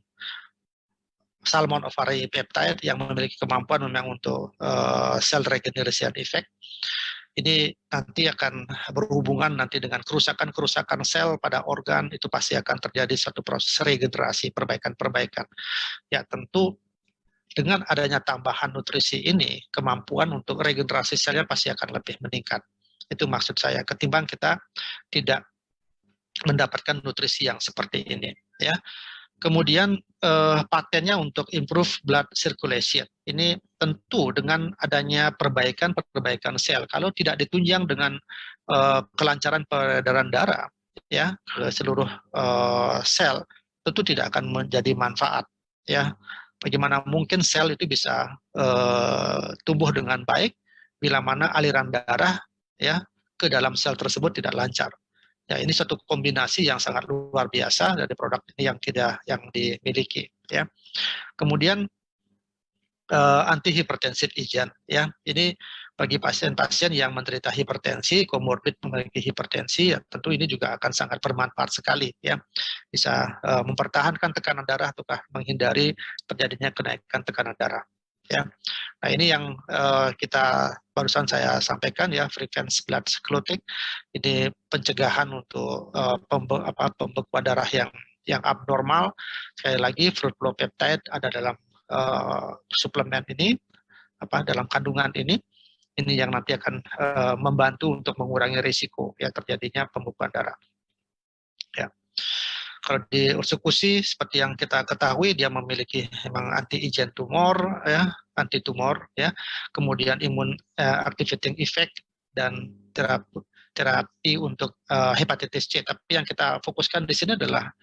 salmon ovary peptide yang memiliki kemampuan memang untuk cell regeneration effect. Ini nanti akan berhubungan nanti dengan kerusakan-kerusakan sel pada organ, itu pasti akan terjadi satu proses regenerasi, perbaikan-perbaikan. Ya, tentu dengan adanya tambahan nutrisi ini, kemampuan untuk regenerasi selnya pasti akan lebih meningkat. Itu maksud saya, ketimbang kita tidak mendapatkan nutrisi yang seperti ini, ya. Kemudian patennya untuk improve blood circulation. Ini tentu dengan adanya perbaikan sel. Kalau tidak ditunjang dengan kelancaran peredaran darah, ya, ke seluruh sel, tentu tidak akan menjadi manfaat, ya. Bagaimana mungkin sel itu bisa tumbuh dengan baik bila mana aliran darah, ya, ke dalam sel tersebut tidak lancar. Ya, ini satu kombinasi yang sangat luar biasa dari produk ini yang dimiliki, ya. Kemudian anti hipertensif agent, ya. Ini bagi pasien-pasien yang menderita hipertensi, komorbid memiliki hipertensi, ya, tentu ini juga akan sangat bermanfaat sekali, ya. Bisa mempertahankan tekanan darah ataukah menghindari terjadinya kenaikan tekanan darah, ya. Nah, ini yang kita barusan saya sampaikan, ya, frequency blood clotting. Ini pencegahan untuk pembekuan darah yang abnormal. Sekali lagi, fruit flow peptide ada dalam suplemen ini, dalam kandungan ini yang nanti akan membantu untuk mengurangi risiko, ya, terjadinya pembekuan darah. Ya. Kalau di ursukusi seperti yang kita ketahui, dia memiliki memang anti-aging tumor, ya, anti tumor, ya, kemudian imun activating effect dan terapi untuk hepatitis C. Tapi yang kita fokuskan di sini adalah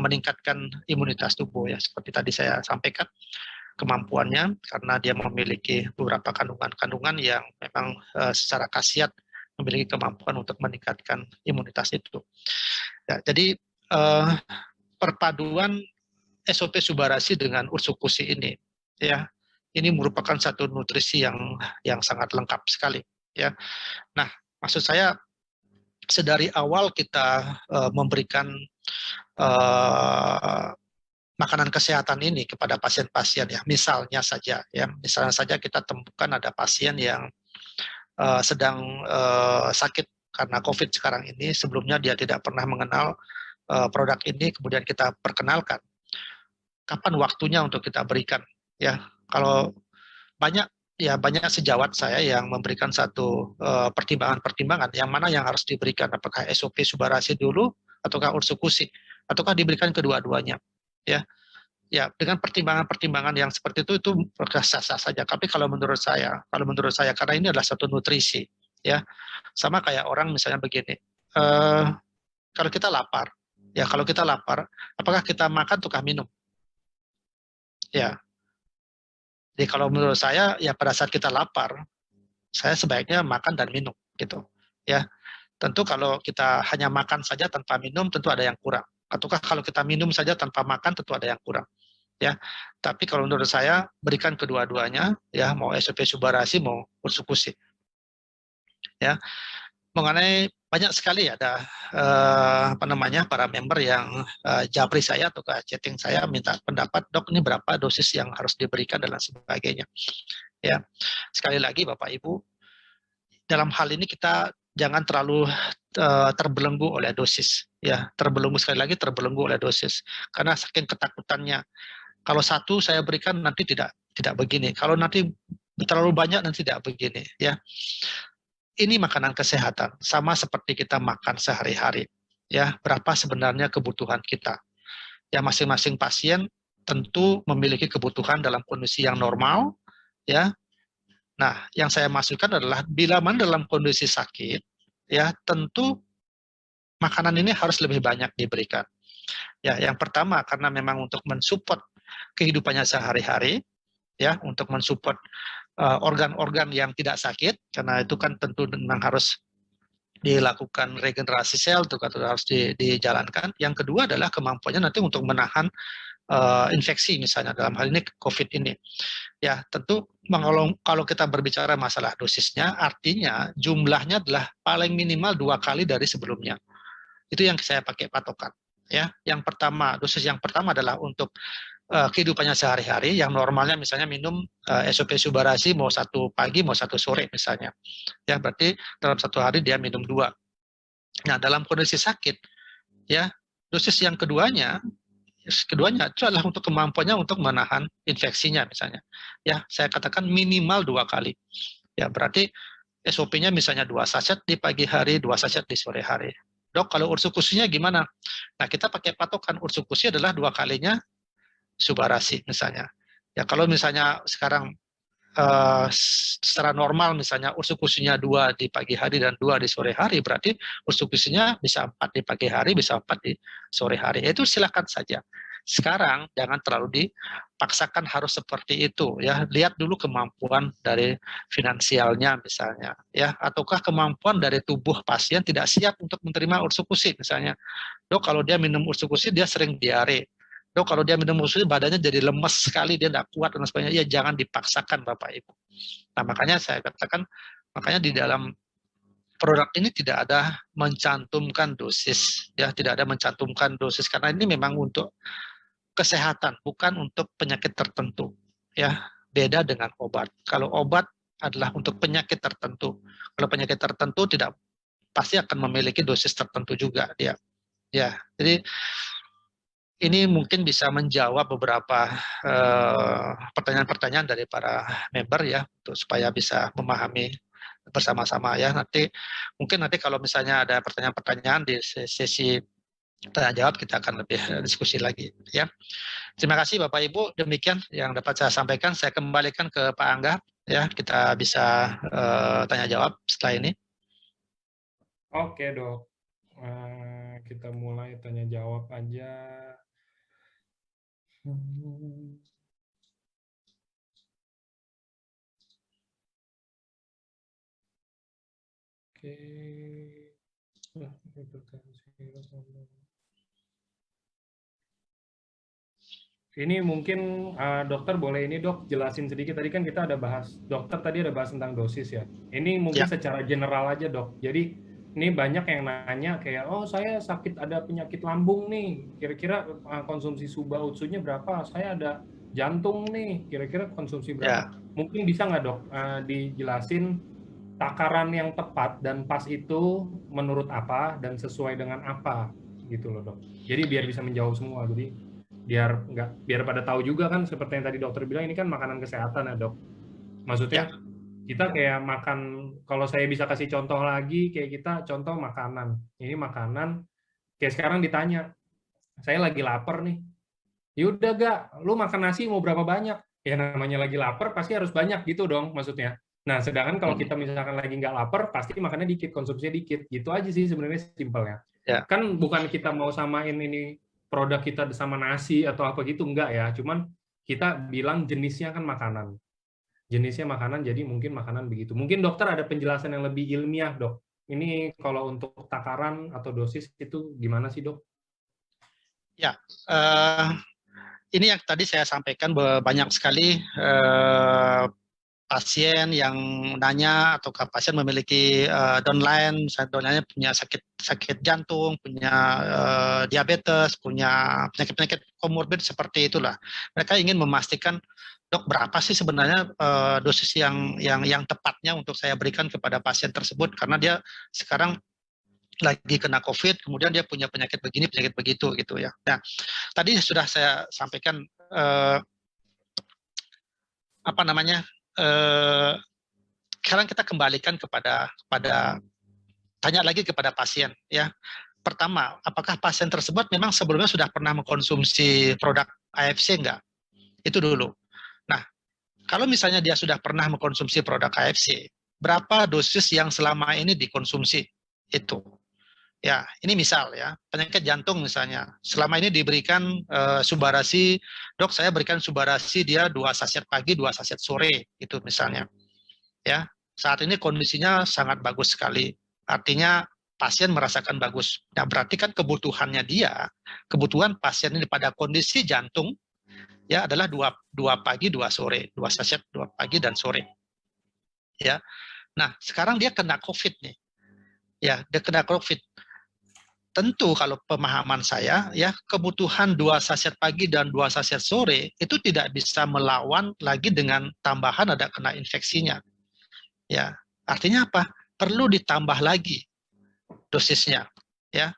meningkatkan imunitas tubuh, ya, seperti tadi saya sampaikan kemampuannya, karena dia memiliki beberapa kandungan-kandungan yang memang secara khasiat memiliki kemampuan untuk meningkatkan imunitas itu. Ya, jadi perpaduan SOP Subbarasi dengan ursukusi ini, ya, ini merupakan satu nutrisi yang sangat lengkap sekali, ya. Nah, maksud saya sedari awal kita memberikan makanan kesehatan ini kepada pasien-pasien, ya, misalnya saja kita temukan ada pasien yang sedang sakit karena COVID sekarang ini, sebelumnya dia tidak pernah mengenal produk ini, kemudian kita perkenalkan. Kapan waktunya untuk kita berikan, ya? Kalau banyak sejawat saya yang memberikan satu pertimbangan-pertimbangan yang mana yang harus diberikan, apakah SOP Subbarasi dulu ataukah ursukusi, ataukah diberikan kedua-duanya, ya. Ya, dengan pertimbangan-pertimbangan yang seperti itu sah-sah saja. Tapi kalau menurut saya karena ini adalah satu nutrisi, ya, sama kayak orang misalnya begini, kalau kita lapar, apakah kita makan ataukah minum? Ya, jadi kalau menurut saya, ya pada saat kita lapar, saya sebaiknya makan dan minum, gitu, ya. Tentu kalau kita hanya makan saja tanpa minum, tentu ada yang kurang. Ataukah kalau kita minum saja tanpa makan, tentu ada yang kurang, ya. Tapi kalau menurut saya, berikan kedua-duanya, ya, mau SOP Subarasi, mau ursukusi, ya. Mengenai banyak sekali ada para member yang japri saya atau chatting saya minta pendapat, dok ini berapa dosis yang harus diberikan dan lain sebagainya, ya. Sekali lagi Bapak Ibu, dalam hal ini kita jangan terlalu terbelenggu oleh dosis, ya. Terbelenggu oleh dosis, karena saking ketakutannya, kalau satu saya berikan nanti tidak begini, kalau nanti terlalu banyak nanti tidak begini, ya. Ini makanan kesehatan, sama seperti kita makan sehari-hari, ya. Berapa sebenarnya kebutuhan kita? Ya, masing-masing pasien tentu memiliki kebutuhan dalam kondisi yang normal, ya. Nah, yang saya maksudkan adalah bila mana dalam kondisi sakit, ya, tentu makanan ini harus lebih banyak diberikan. Ya, yang pertama karena memang untuk mensupport kehidupannya sehari-hari, ya, untuk mensupport organ-organ yang tidak sakit, karena itu kan tentu memang harus dilakukan regenerasi sel, itu harus dijalankan. Yang kedua adalah kemampuannya nanti untuk menahan infeksi, misalnya dalam hal ini COVID ini. Ya, tentu kalau kita berbicara masalah dosisnya, artinya jumlahnya adalah paling minimal 2 kali dari sebelumnya. Itu yang saya pakai patokan. Ya, dosis yang pertama adalah untuk kehidupannya sehari-hari, yang normalnya misalnya minum SOP Subarasi mau 1 pagi mau 1 sore misalnya, ya berarti dalam 1 hari dia minum 2. Nah, dalam kondisi sakit, ya, dosis yang keduanya itu adalah untuk kemampuannya untuk menahan infeksinya misalnya, ya saya katakan minimal 2 kali, ya berarti SOP-nya misalnya 2 sachet di pagi hari, 2 sachet di sore hari. Dok, kalau ursukusinya gimana? Nah, kita pakai patokan ursukusi adalah 2 kalinya Subarasi misalnya. Ya, kalau misalnya sekarang secara normal misalnya ursukusinya 2 di pagi hari dan 2 di sore hari, berarti ursukusinya bisa 4 di pagi hari, bisa 4 di sore hari. Itu silakan saja. Sekarang jangan terlalu dipaksakan harus seperti itu, ya. Lihat dulu kemampuan dari finansialnya misalnya, ya, ataukah kemampuan dari tubuh pasien tidak siap untuk menerima ursukusi misalnya. Dok, kalau dia minum ursukusi dia sering diare. Dok, kalau dia minum ursukusi badannya jadi lemes sekali, dia tidak kuat dan sebagainya. Ya jangan dipaksakan Bapak Ibu. Nah, makanya saya katakan, makanya di dalam produk ini tidak ada mencantumkan dosis, ya, tidak ada mencantumkan dosis karena ini memang untuk kesehatan, bukan untuk penyakit tertentu, ya. Beda dengan obat. Kalau obat adalah untuk penyakit tertentu. Kalau penyakit tertentu tidak pasti akan memiliki dosis tertentu juga dia. Ya, jadi ini mungkin bisa menjawab beberapa pertanyaan-pertanyaan dari para member, ya, untuk supaya bisa memahami bersama-sama, ya. Mungkin nanti kalau misalnya ada pertanyaan-pertanyaan di sesi tanya jawab, kita akan lebih diskusi lagi, ya. Terima kasih Bapak Ibu, demikian yang dapat saya sampaikan. Saya kembalikan ke Pak Angga, ya, kita bisa tanya jawab setelah ini. Oke dok, kita mulai tanya jawab aja. Oke. Ini mungkin dokter boleh ini dok jelasin sedikit, tadi kan kita ada bahas, dokter tadi ada bahas tentang dosis ya. Ini mungkin secara general aja dok. Jadi ini banyak yang nanya kayak, oh saya sakit ada penyakit lambung nih, kira-kira konsumsi Suba Utsunya berapa? Saya ada jantung nih, kira-kira konsumsi berapa? Mungkin bisa nggak dok dijelasin takaran yang tepat dan pas itu menurut apa dan sesuai dengan apa gitu loh dok. Jadi biar bisa menjawab semua. Jadi biar pada tahu juga kan, seperti yang tadi dokter bilang, ini kan makanan kesehatan ya dok. Maksudnya kita kayak makan, kalau saya bisa kasih contoh lagi, kayak kita contoh makanan. Ini makanan Kayak sekarang ditanya, saya lagi lapar nih. Yaudah gak, lu makan nasi mau berapa banyak? Ya namanya lagi lapar pasti harus banyak gitu dong maksudnya. Nah, sedangkan kalau kita misalkan lagi nggak lapar, pasti makannya dikit, konsumsinya dikit. Gitu aja sih sebenarnya simpelnya. Ya. Kan bukan kita mau samain ini produk kita sama nasi atau apa gitu, enggak ya. Cuman kita bilang jenisnya kan makanan. Jenisnya makanan, jadi mungkin makanan begitu. Mungkin dokter ada penjelasan yang lebih ilmiah, dok. Ini kalau untuk takaran atau dosis itu gimana sih, dok? Ya, ini yang tadi saya sampaikan bahwa banyak sekali pasien yang nanya ataukah pasien memiliki downline, misalnya downline punya sakit jantung, punya diabetes, punya penyakit-penyakit komorbid seperti itulah. Mereka ingin memastikan, dok, berapa sih sebenarnya dosis yang tepatnya untuk saya berikan kepada pasien tersebut, karena dia sekarang lagi kena COVID, kemudian dia punya penyakit begini, penyakit begitu gitu ya. Nah, tadi sudah saya sampaikan sekarang kita kembalikan kepada tanya lagi kepada pasien ya. Pertama, apakah pasien tersebut memang sebelumnya sudah pernah mengkonsumsi produk AFC enggak? Itu dulu. Nah, kalau misalnya dia sudah pernah mengkonsumsi produk AFC, berapa dosis yang selama ini dikonsumsi? Itu. Ya, ini misal ya, penyakit jantung misalnya, selama ini diberikan Subarasi, dok saya berikan Subarasi dia 2 saset pagi, 2 saset sore, itu misalnya. Ya, saat ini kondisinya sangat bagus sekali. Artinya pasien merasakan bagus. Nah, berarti kan kebutuhan pasien ini pada kondisi jantung ya adalah 2 pagi, 2 sore, 2 saset 2 pagi dan sore. Ya. Nah, sekarang dia kena COVID nih. Ya, dia kena COVID. Tentu kalau pemahaman saya ya kebutuhan 2 saset pagi dan 2 saset sore itu tidak bisa melawan lagi dengan tambahan ada kena infeksinya. Ya, artinya apa? Perlu ditambah lagi dosisnya. Ya,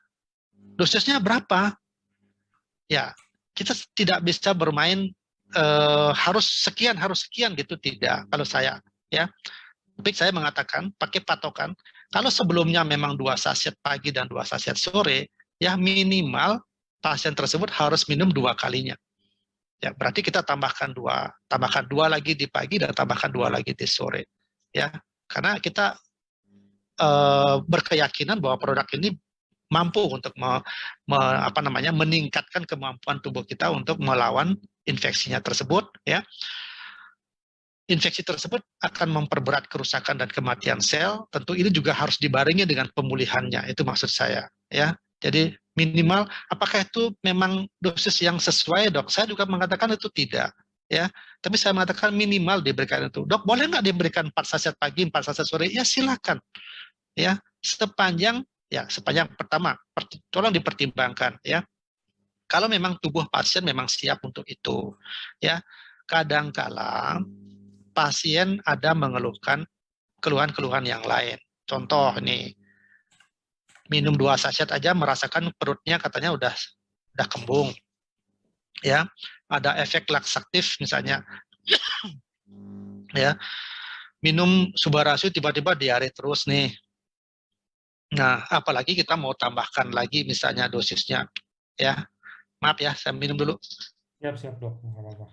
dosisnya berapa? Ya, kita tidak bisa bermain harus sekian gitu, tidak. Kalau saya, ya, tapi saya mengatakan pakai patokan. Kalau sebelumnya memang 2 saset pagi dan 2 saset sore, ya minimal pasien tersebut harus minum 2 kalinya. Ya, berarti kita tambahkan 2 lagi di pagi dan tambahkan 2 lagi di sore. Ya, karena kita berkeyakinan bahwa produk ini mampu untuk meningkatkan kemampuan tubuh kita untuk melawan infeksinya tersebut. Ya, infeksi tersebut akan memperberat kerusakan dan kematian sel. Tentu ini juga harus dibarengi dengan pemulihannya. Itu maksud saya. Ya, jadi minimal. Apakah itu memang dosis yang sesuai, dok? Saya juga mengatakan itu tidak. Ya, tapi saya mengatakan minimal diberikan itu. Dok, boleh nggak diberikan 4 saset pagi, 4 saset sore? Ya silakan. Ya, sepanjang pertama, tolong dipertimbangkan. Ya, kalau memang tubuh pasien memang siap untuk itu. Ya, kadang-kala pasien ada mengeluhkan keluhan-keluhan yang lain. Contoh nih, minum 2 saset aja merasakan perutnya katanya udah kembung. Ya, ada efek laksaktif misalnya. Ya, minum Subarasi tiba-tiba diare terus nih. Nah, apalagi kita mau tambahkan lagi misalnya dosisnya. Ya, maaf ya, saya minum dulu. Siap, dok. Nggak apa-apa.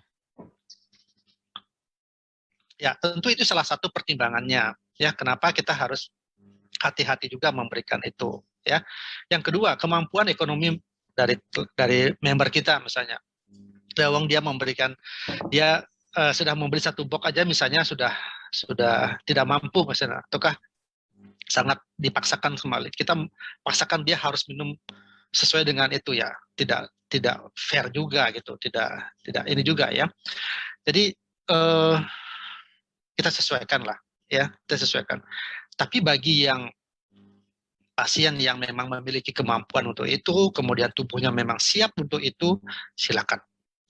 Ya, tentu itu salah satu pertimbangannya. Ya, kenapa kita harus hati-hati juga memberikan itu. Ya, yang kedua, kemampuan ekonomi dari member kita misalnya. Lawang dia sudah membeli 1 box aja misalnya sudah tidak mampu misalnya, ataukah sangat dipaksakan kembali. Kita paksakan dia harus minum sesuai dengan itu ya, tidak fair juga gitu, tidak ini juga ya. Jadi kita sesuaikan lah ya, kita sesuaikan. Tapi bagi yang pasien yang memang memiliki kemampuan untuk itu, kemudian tubuhnya memang siap untuk itu, silakan.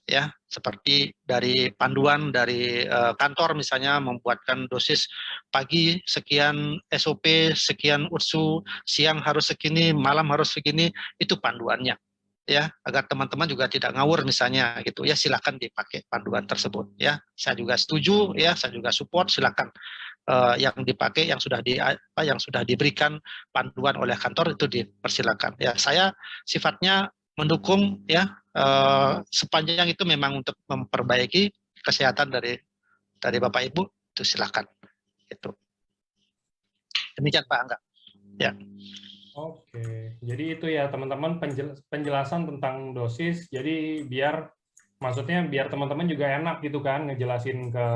Ya, seperti dari panduan dari kantor misalnya membuatkan dosis pagi sekian SOP, sekian URSU, siang harus segini, malam harus segini, itu panduannya. Ya, agar teman-teman juga tidak ngawur misalnya gitu ya, silakan dipakai panduan tersebut ya. Saya juga setuju ya, saya juga support, silakan. yang dipakai, yang sudah diberikan panduan oleh kantor itu dipersilakan. Ya, saya sifatnya mendukung ya, sepanjang itu memang untuk memperbaiki kesehatan dari Bapak Ibu, itu silakan. Itu. Demikian Pak Angga. Ya. Oke, jadi itu ya teman-teman penjelasan tentang dosis. Jadi biar teman-teman juga enak gitu kan ngejelasin ke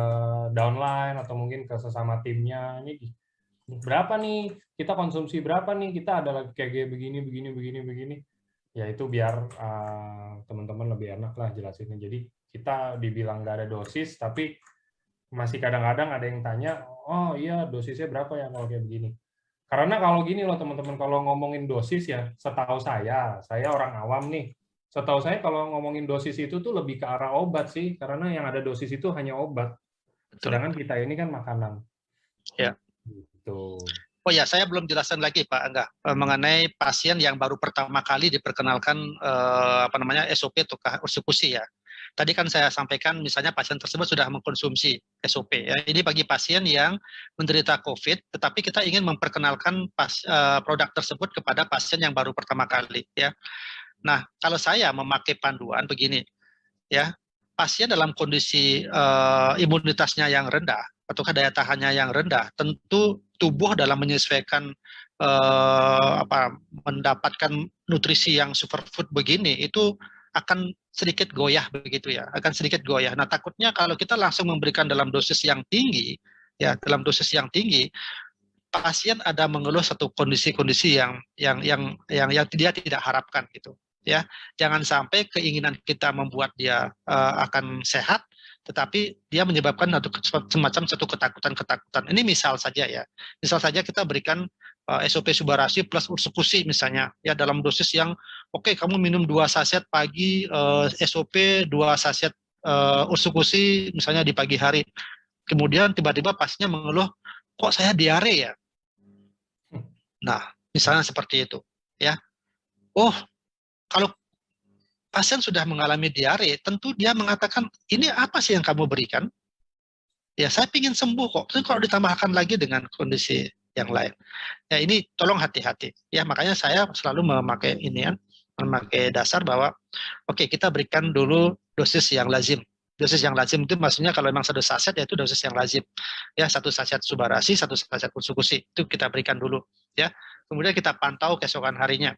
downline atau mungkin ke sesama timnya. Ini berapa nih, kita konsumsi berapa nih, kita ada lagi kayak begini, begini, begini, begini. Ya itu biar teman-teman lebih enak lah jelasinnya. Jadi kita dibilang nggak ada dosis, tapi masih kadang-kadang ada yang tanya, oh iya dosisnya berapa ya kalau kayak begini. Karena kalau gini loh teman-teman, kalau ngomongin dosis ya, setahu saya orang awam nih, setahu saya kalau ngomongin dosis itu tuh lebih ke arah obat sih, karena yang ada dosis itu hanya obat. Sedangkan kita ini kan makanan. Ya. Gitu. Oh ya, saya belum jelaskan lagi Pak Angga mengenai pasien yang baru pertama kali diperkenalkan SOP atau ursikusi ya. Tadi kan saya sampaikan misalnya pasien tersebut sudah mengkonsumsi SOP ya. Ini bagi pasien yang menderita COVID, tetapi kita ingin memperkenalkan produk tersebut kepada pasien yang baru pertama kali ya. Nah, kalau saya memakai panduan begini ya, pasien dalam kondisi imunitasnya yang rendah atau daya tahannya yang rendah, tentu tubuh dalam menyesuaikan mendapatkan nutrisi yang superfood begini itu akan sedikit goyah begitu ya, akan sedikit goyah. Nah, takutnya kalau kita langsung memberikan dalam dosis yang tinggi, ya dalam dosis yang tinggi, pasien ada mengeluh satu kondisi-kondisi yang dia tidak harapkan gitu. Ya, jangan sampai keinginan kita membuat dia akan sehat, tetapi dia menyebabkan semacam satu ketakutan-ketakutan. Ini misal saja ya, misal saja kita berikan SOP Subarasi plus ursikusi misalnya, ya dalam dosis yang oke, kamu minum 2 saset pagi SOP, 2 saset ursikusi misalnya di pagi hari. Kemudian tiba-tiba pasiennya mengeluh, kok saya diare ya? Nah, misalnya seperti itu, ya. Oh, kalau pasien sudah mengalami diare, tentu dia mengatakan, ini apa sih yang kamu berikan? Ya, saya ingin sembuh kok. Tapi kalau ditambahkan lagi dengan kondisi yang lain. Ya, ini tolong hati-hati. Ya, makanya saya selalu memakai dasar bahwa, oke, kita berikan dulu dosis yang lazim. Dosis yang lazim itu maksudnya kalau memang 1 saset, yaitu dosis yang lazim. Ya, 1 saset Subarasi, 1 saset ursikusi. Itu kita berikan dulu. Ya, kemudian kita pantau keesokan harinya.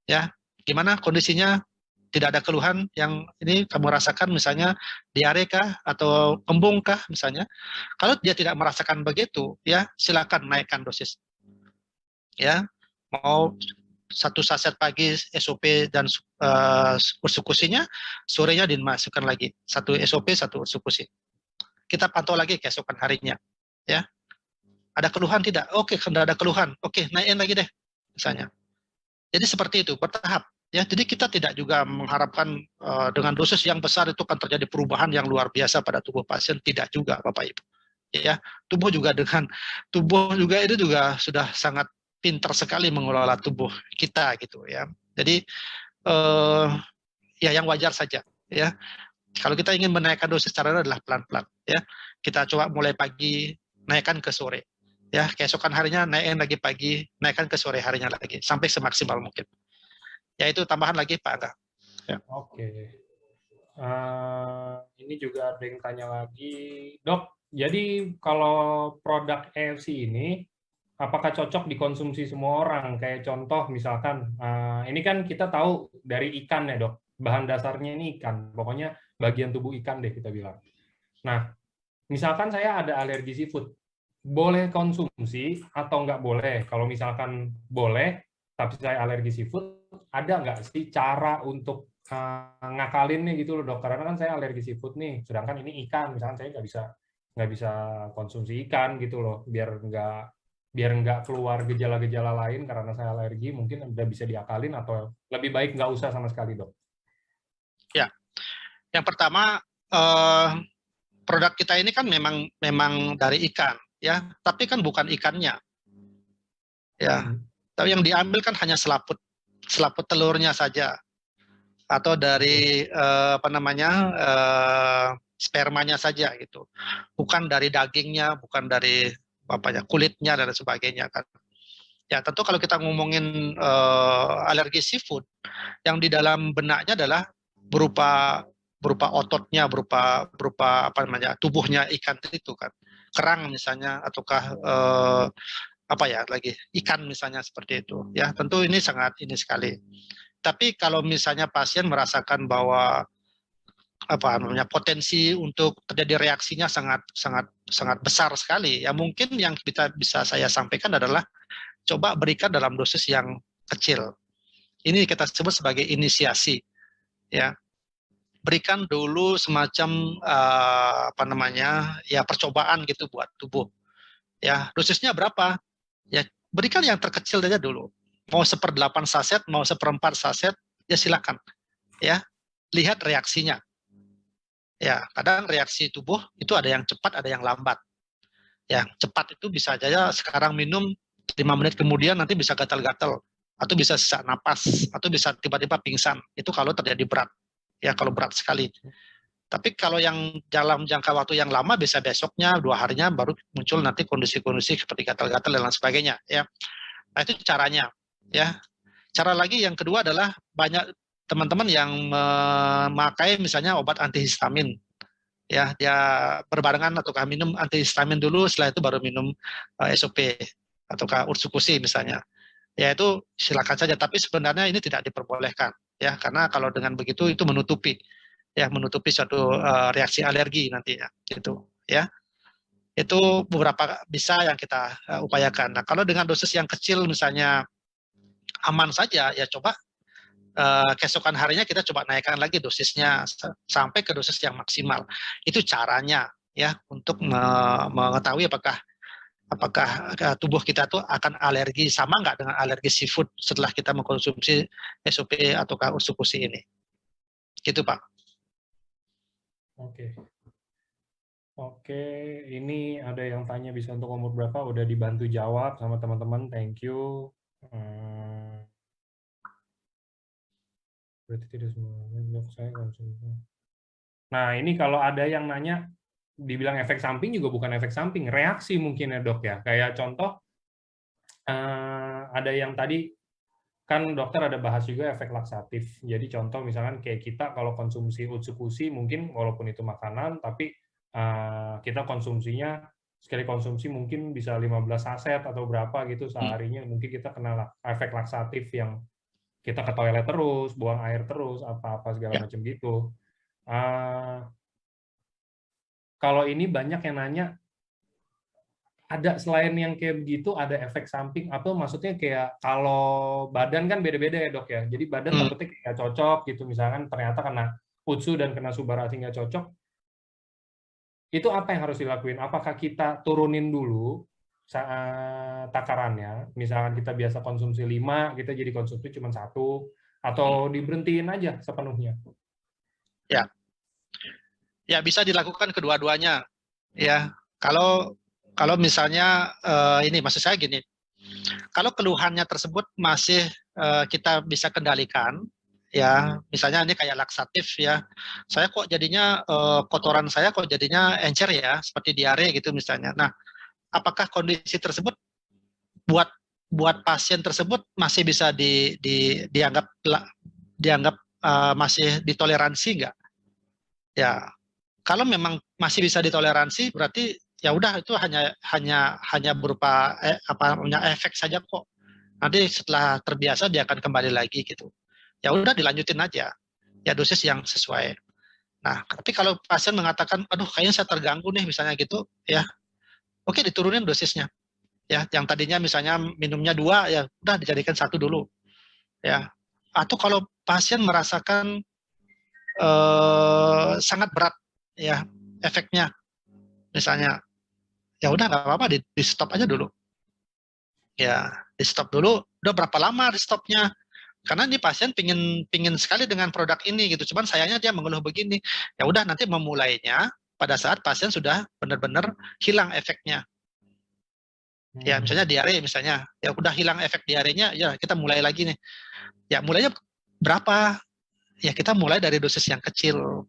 Ya, gimana kondisinya? Tidak ada keluhan yang ini kamu rasakan, misalnya diare kah atau kembung kah misalnya. Kalau dia tidak merasakan begitu, ya silakan naikkan dosis. Ya, mau 1 saset pagi SOP dan ursikusinya, sorenya dimasukkan lagi 1 SOP 1 ursikusi. Kita pantau lagi keesokan harinya. Ya, ada keluhan tidak? Oke, tidak ada keluhan. Oke, naikin lagi deh misalnya. Jadi seperti itu, bertahap. Ya, jadi kita tidak juga mengharapkan dengan dosis yang besar itu akan terjadi perubahan yang luar biasa pada tubuh pasien, tidak juga Bapak Ibu. Ya, tubuh juga itu juga sudah sangat pintar sekali mengelola tubuh kita gitu ya. Jadi ya yang wajar saja ya. Kalau kita ingin menaikkan dosis caranya adalah pelan-pelan ya. Kita coba mulai pagi, naikkan ke sore. Ya, keesokan harinya naikin lagi pagi, naikkan ke sore harinya lagi sampai semaksimal mungkin. Ya itu tambahan lagi Pak Angga. Ya. Oke. Ini juga ada yang tanya lagi, Dok. Jadi kalau produk EFC ini apakah cocok dikonsumsi semua orang? Kayak contoh misalkan, ini kan kita tahu dari ikan ya Dok. Bahan dasarnya ini ikan. Pokoknya bagian tubuh ikan deh kita bilang. Nah, misalkan saya ada alergi seafood, boleh konsumsi atau nggak boleh? Kalau misalkan boleh, tapi saya alergi seafood, ada nggak sih cara untuk ngakalinnya gitu loh Dok? Karena kan saya alergi seafood nih, sedangkan ini ikan, misalkan saya nggak bisa konsumsi ikan gitu loh, biar nggak keluar gejala-gejala lain karena saya alergi, mungkin udah bisa diakalin atau lebih baik nggak usah sama sekali Dok? Ya, yang pertama produk kita ini kan memang dari ikan ya, tapi kan bukan ikannya ya. Tapi yang diambil kan hanya selaput telurnya saja atau dari spermanya saja gitu, bukan dari dagingnya, bukan dari kulitnya dan sebagainya kan. Ya tentu kalau kita ngomongin alergi seafood, yang di dalam benaknya adalah berupa ototnya, berupa apa namanya, tubuhnya ikan itu kan, kerang misalnya, ataukah apa ya lagi, ikan misalnya, seperti itu ya. Tentu ini sangat ini sekali. Tapi kalau misalnya pasien merasakan bahwa apa namanya, potensi untuk terjadi reaksinya sangat besar sekali, ya mungkin yang bisa saya sampaikan adalah coba berikan dalam dosis yang kecil. Ini kita sebut sebagai inisiasi, ya. Berikan dulu semacam apa namanya, ya percobaan gitu buat tubuh. Ya, dosisnya berapa? Ya, berikan yang terkecil aja dulu. Mau 1/8 saset, mau 1/4 saset, ya silakan. Ya, lihat reaksinya. Ya, kadang reaksi tubuh itu ada yang cepat, ada yang lambat. Ya, cepat itu bisa aja sekarang minum 5 menit kemudian nanti bisa gatal-gatal, atau bisa sesak napas, atau bisa tiba-tiba pingsan. Itu kalau terjadi berat. Ya, kalau berat sekali. Tapi kalau yang dalam jangka waktu yang lama, bisa besoknya, 2 harinya baru muncul nanti kondisi-kondisi seperti gatal-gatal dan lain sebagainya. Ya, nah itu caranya. Ya, cara lagi yang kedua adalah banyak teman-teman yang memakai misalnya obat antihistamin. Ya, dia berbarengan ataukah minum antihistamin dulu, setelah itu baru minum SOP ataukah ursukusi misalnya. Ya itu silakan saja, tapi sebenarnya ini tidak diperbolehkan ya, karena kalau dengan begitu itu menutupi suatu reaksi alergi nantinya gitu ya. Itu beberapa bisa yang kita upayakan. Nah, kalau dengan dosis yang kecil misalnya aman saja, ya coba keesokan harinya kita coba naikkan lagi dosisnya sampai ke dosis yang maksimal. Itu caranya ya, untuk mengetahui apakah tubuh kita tuh akan alergi, sama nggak dengan alergi seafood setelah kita mengkonsumsi SOP ataukah ursukusi ini. Gitu Pak. Oke. Oke, ini ada yang tanya bisa untuk umur berapa, udah dibantu jawab sama teman-teman, thank you. Berarti tidak semuanya dok saya konsumsi. Nah, ini kalau ada yang nanya, dibilang efek samping juga bukan efek samping, reaksi mungkin ya dok ya. Kayak contoh, ada yang tadi, kan dokter ada bahas juga efek laksatif. Jadi contoh misalkan kayak kita kalau konsumsi utsukushi, mungkin walaupun itu makanan, tapi kita konsumsinya, sekali konsumsi mungkin bisa 15 saset atau berapa gitu seharinya, mungkin kita kena efek laksatif yang kita ke toilet terus, buang air terus, apa-apa segala macam gitu. Kalau ini banyak yang nanya, ada selain yang kayak begitu, ada efek samping, atau maksudnya kayak kalau badan kan beda-beda ya dok ya, jadi badan takutnya kayak cocok gitu, misalkan ternyata kena utsu dan kena subarasi nggak cocok, itu apa yang harus dilakuin? Apakah kita turunin dulu takarannya, misalkan kita biasa konsumsi 5, kita jadi konsumsi cuma 1, atau diberhentiin aja sepenuhnya? Ya, ya bisa dilakukan kedua-duanya. Ya, kalau misalnya ini maksud saya gini, kalau keluhannya tersebut masih kita bisa kendalikan, ya misalnya ini kayak laksatif ya, saya kok jadinya kotoran saya kok jadinya encer ya, seperti diare gitu misalnya. Nah, apakah kondisi tersebut buat pasien tersebut masih bisa dianggap masih ditoleransi nggak? Ya, kalau memang masih bisa ditoleransi, berarti ya udah, itu hanya berupa apa namanya, efek saja kok. Nanti setelah terbiasa dia akan kembali lagi gitu. Ya udah, dilanjutin aja. Ya dosis yang sesuai. Nah, tapi kalau pasien mengatakan, aduh kayaknya saya terganggu nih misalnya gitu, ya oke, diturunin dosisnya. Ya, yang tadinya misalnya minumnya 2, ya udah dijadikan 1 dulu. Ya. Atau kalau pasien merasakan sangat berat ya efeknya, misalnya, ya udah nggak apa-apa, di stop aja dulu. Ya, di stop dulu. Udah berapa lama di stopnya? Karena ini pasien pingin sekali dengan produk ini gitu. Cuman sayangnya dia mengeluh begini. Ya udah, nanti memulainya pada saat pasien sudah benar-benar hilang efeknya. Ya, misalnya diare misalnya, ya udah hilang efek diarenya, ya kita mulai lagi nih. Ya, mulainya berapa? Ya kita mulai dari dosis yang kecil.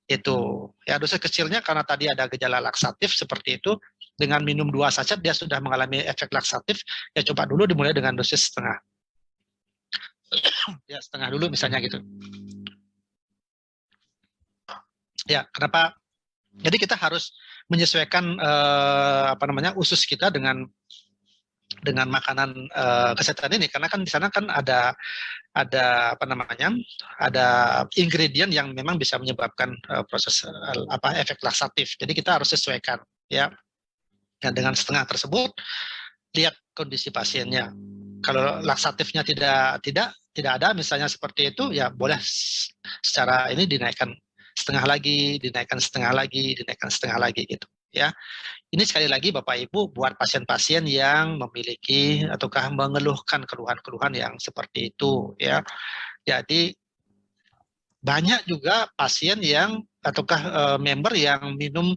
Itu. Ya dosis kecilnya karena tadi ada gejala laksatif seperti itu, dengan minum 2 sachet dia sudah mengalami efek laksatif, ya coba dulu dimulai dengan dosis setengah. Ya setengah dulu misalnya gitu. Ya, kenapa? Jadi kita harus menyesuaikan usus kita dengan makanan kesehatan ini, karena kan di sana kan ada ada ingredient yang memang bisa menyebabkan proses efek laksatif. Jadi kita harus sesuaikan ya. Dan dengan setengah tersebut lihat kondisi pasiennya. Kalau laksatifnya tidak ada misalnya seperti itu, ya boleh secara ini dinaikkan setengah lagi, dinaikkan setengah lagi, dinaikkan setengah lagi gitu ya. Ini sekali lagi Bapak Ibu buat pasien-pasien yang memiliki ataukah mengeluhkan keluhan-keluhan yang seperti itu ya. Jadi banyak juga pasien yang ataukah member yang minum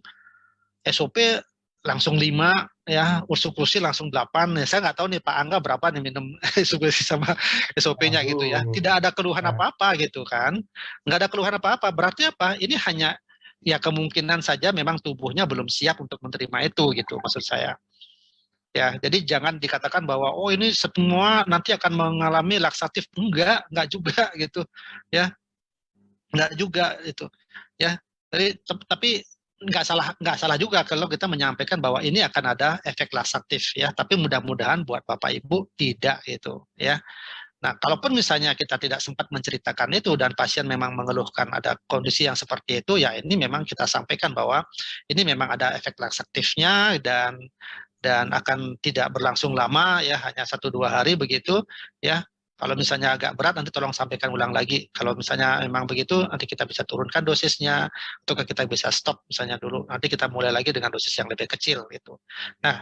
SOP langsung 5 ya, ursukusi langsung 8. Ya, saya nggak tahu nih Pak Angga berapa nih minum ursukusi sama SOP-nya gitu ya. Waduh. Tidak ada keluhan Nah, apa-apa gitu kan. Nggak ada keluhan apa-apa. Berarti apa? Ini hanya ya kemungkinan saja memang tubuhnya belum siap untuk menerima itu gitu maksud saya. Ya, jadi jangan dikatakan bahwa oh ini semua nanti akan mengalami laksatif. Enggak juga gitu. Ya, enggak juga itu. Ya. Tapi nggak salah juga kalau kita menyampaikan bahwa ini akan ada efek laksatif ya, tapi mudah-mudahan buat Bapak Ibu tidak gitu ya. Nah, kalaupun misalnya kita tidak sempat menceritakan itu dan pasien memang mengeluhkan ada kondisi yang seperti itu, ya ini memang kita sampaikan bahwa ini memang ada efek laksatifnya dan akan tidak berlangsung lama ya, hanya 1-2 hari begitu ya. Kalau misalnya agak berat nanti tolong sampaikan ulang lagi. Kalau misalnya memang begitu nanti kita bisa turunkan dosisnya atau kita bisa stop misalnya dulu. Nanti kita mulai lagi dengan dosis yang lebih kecil gitu. Nah,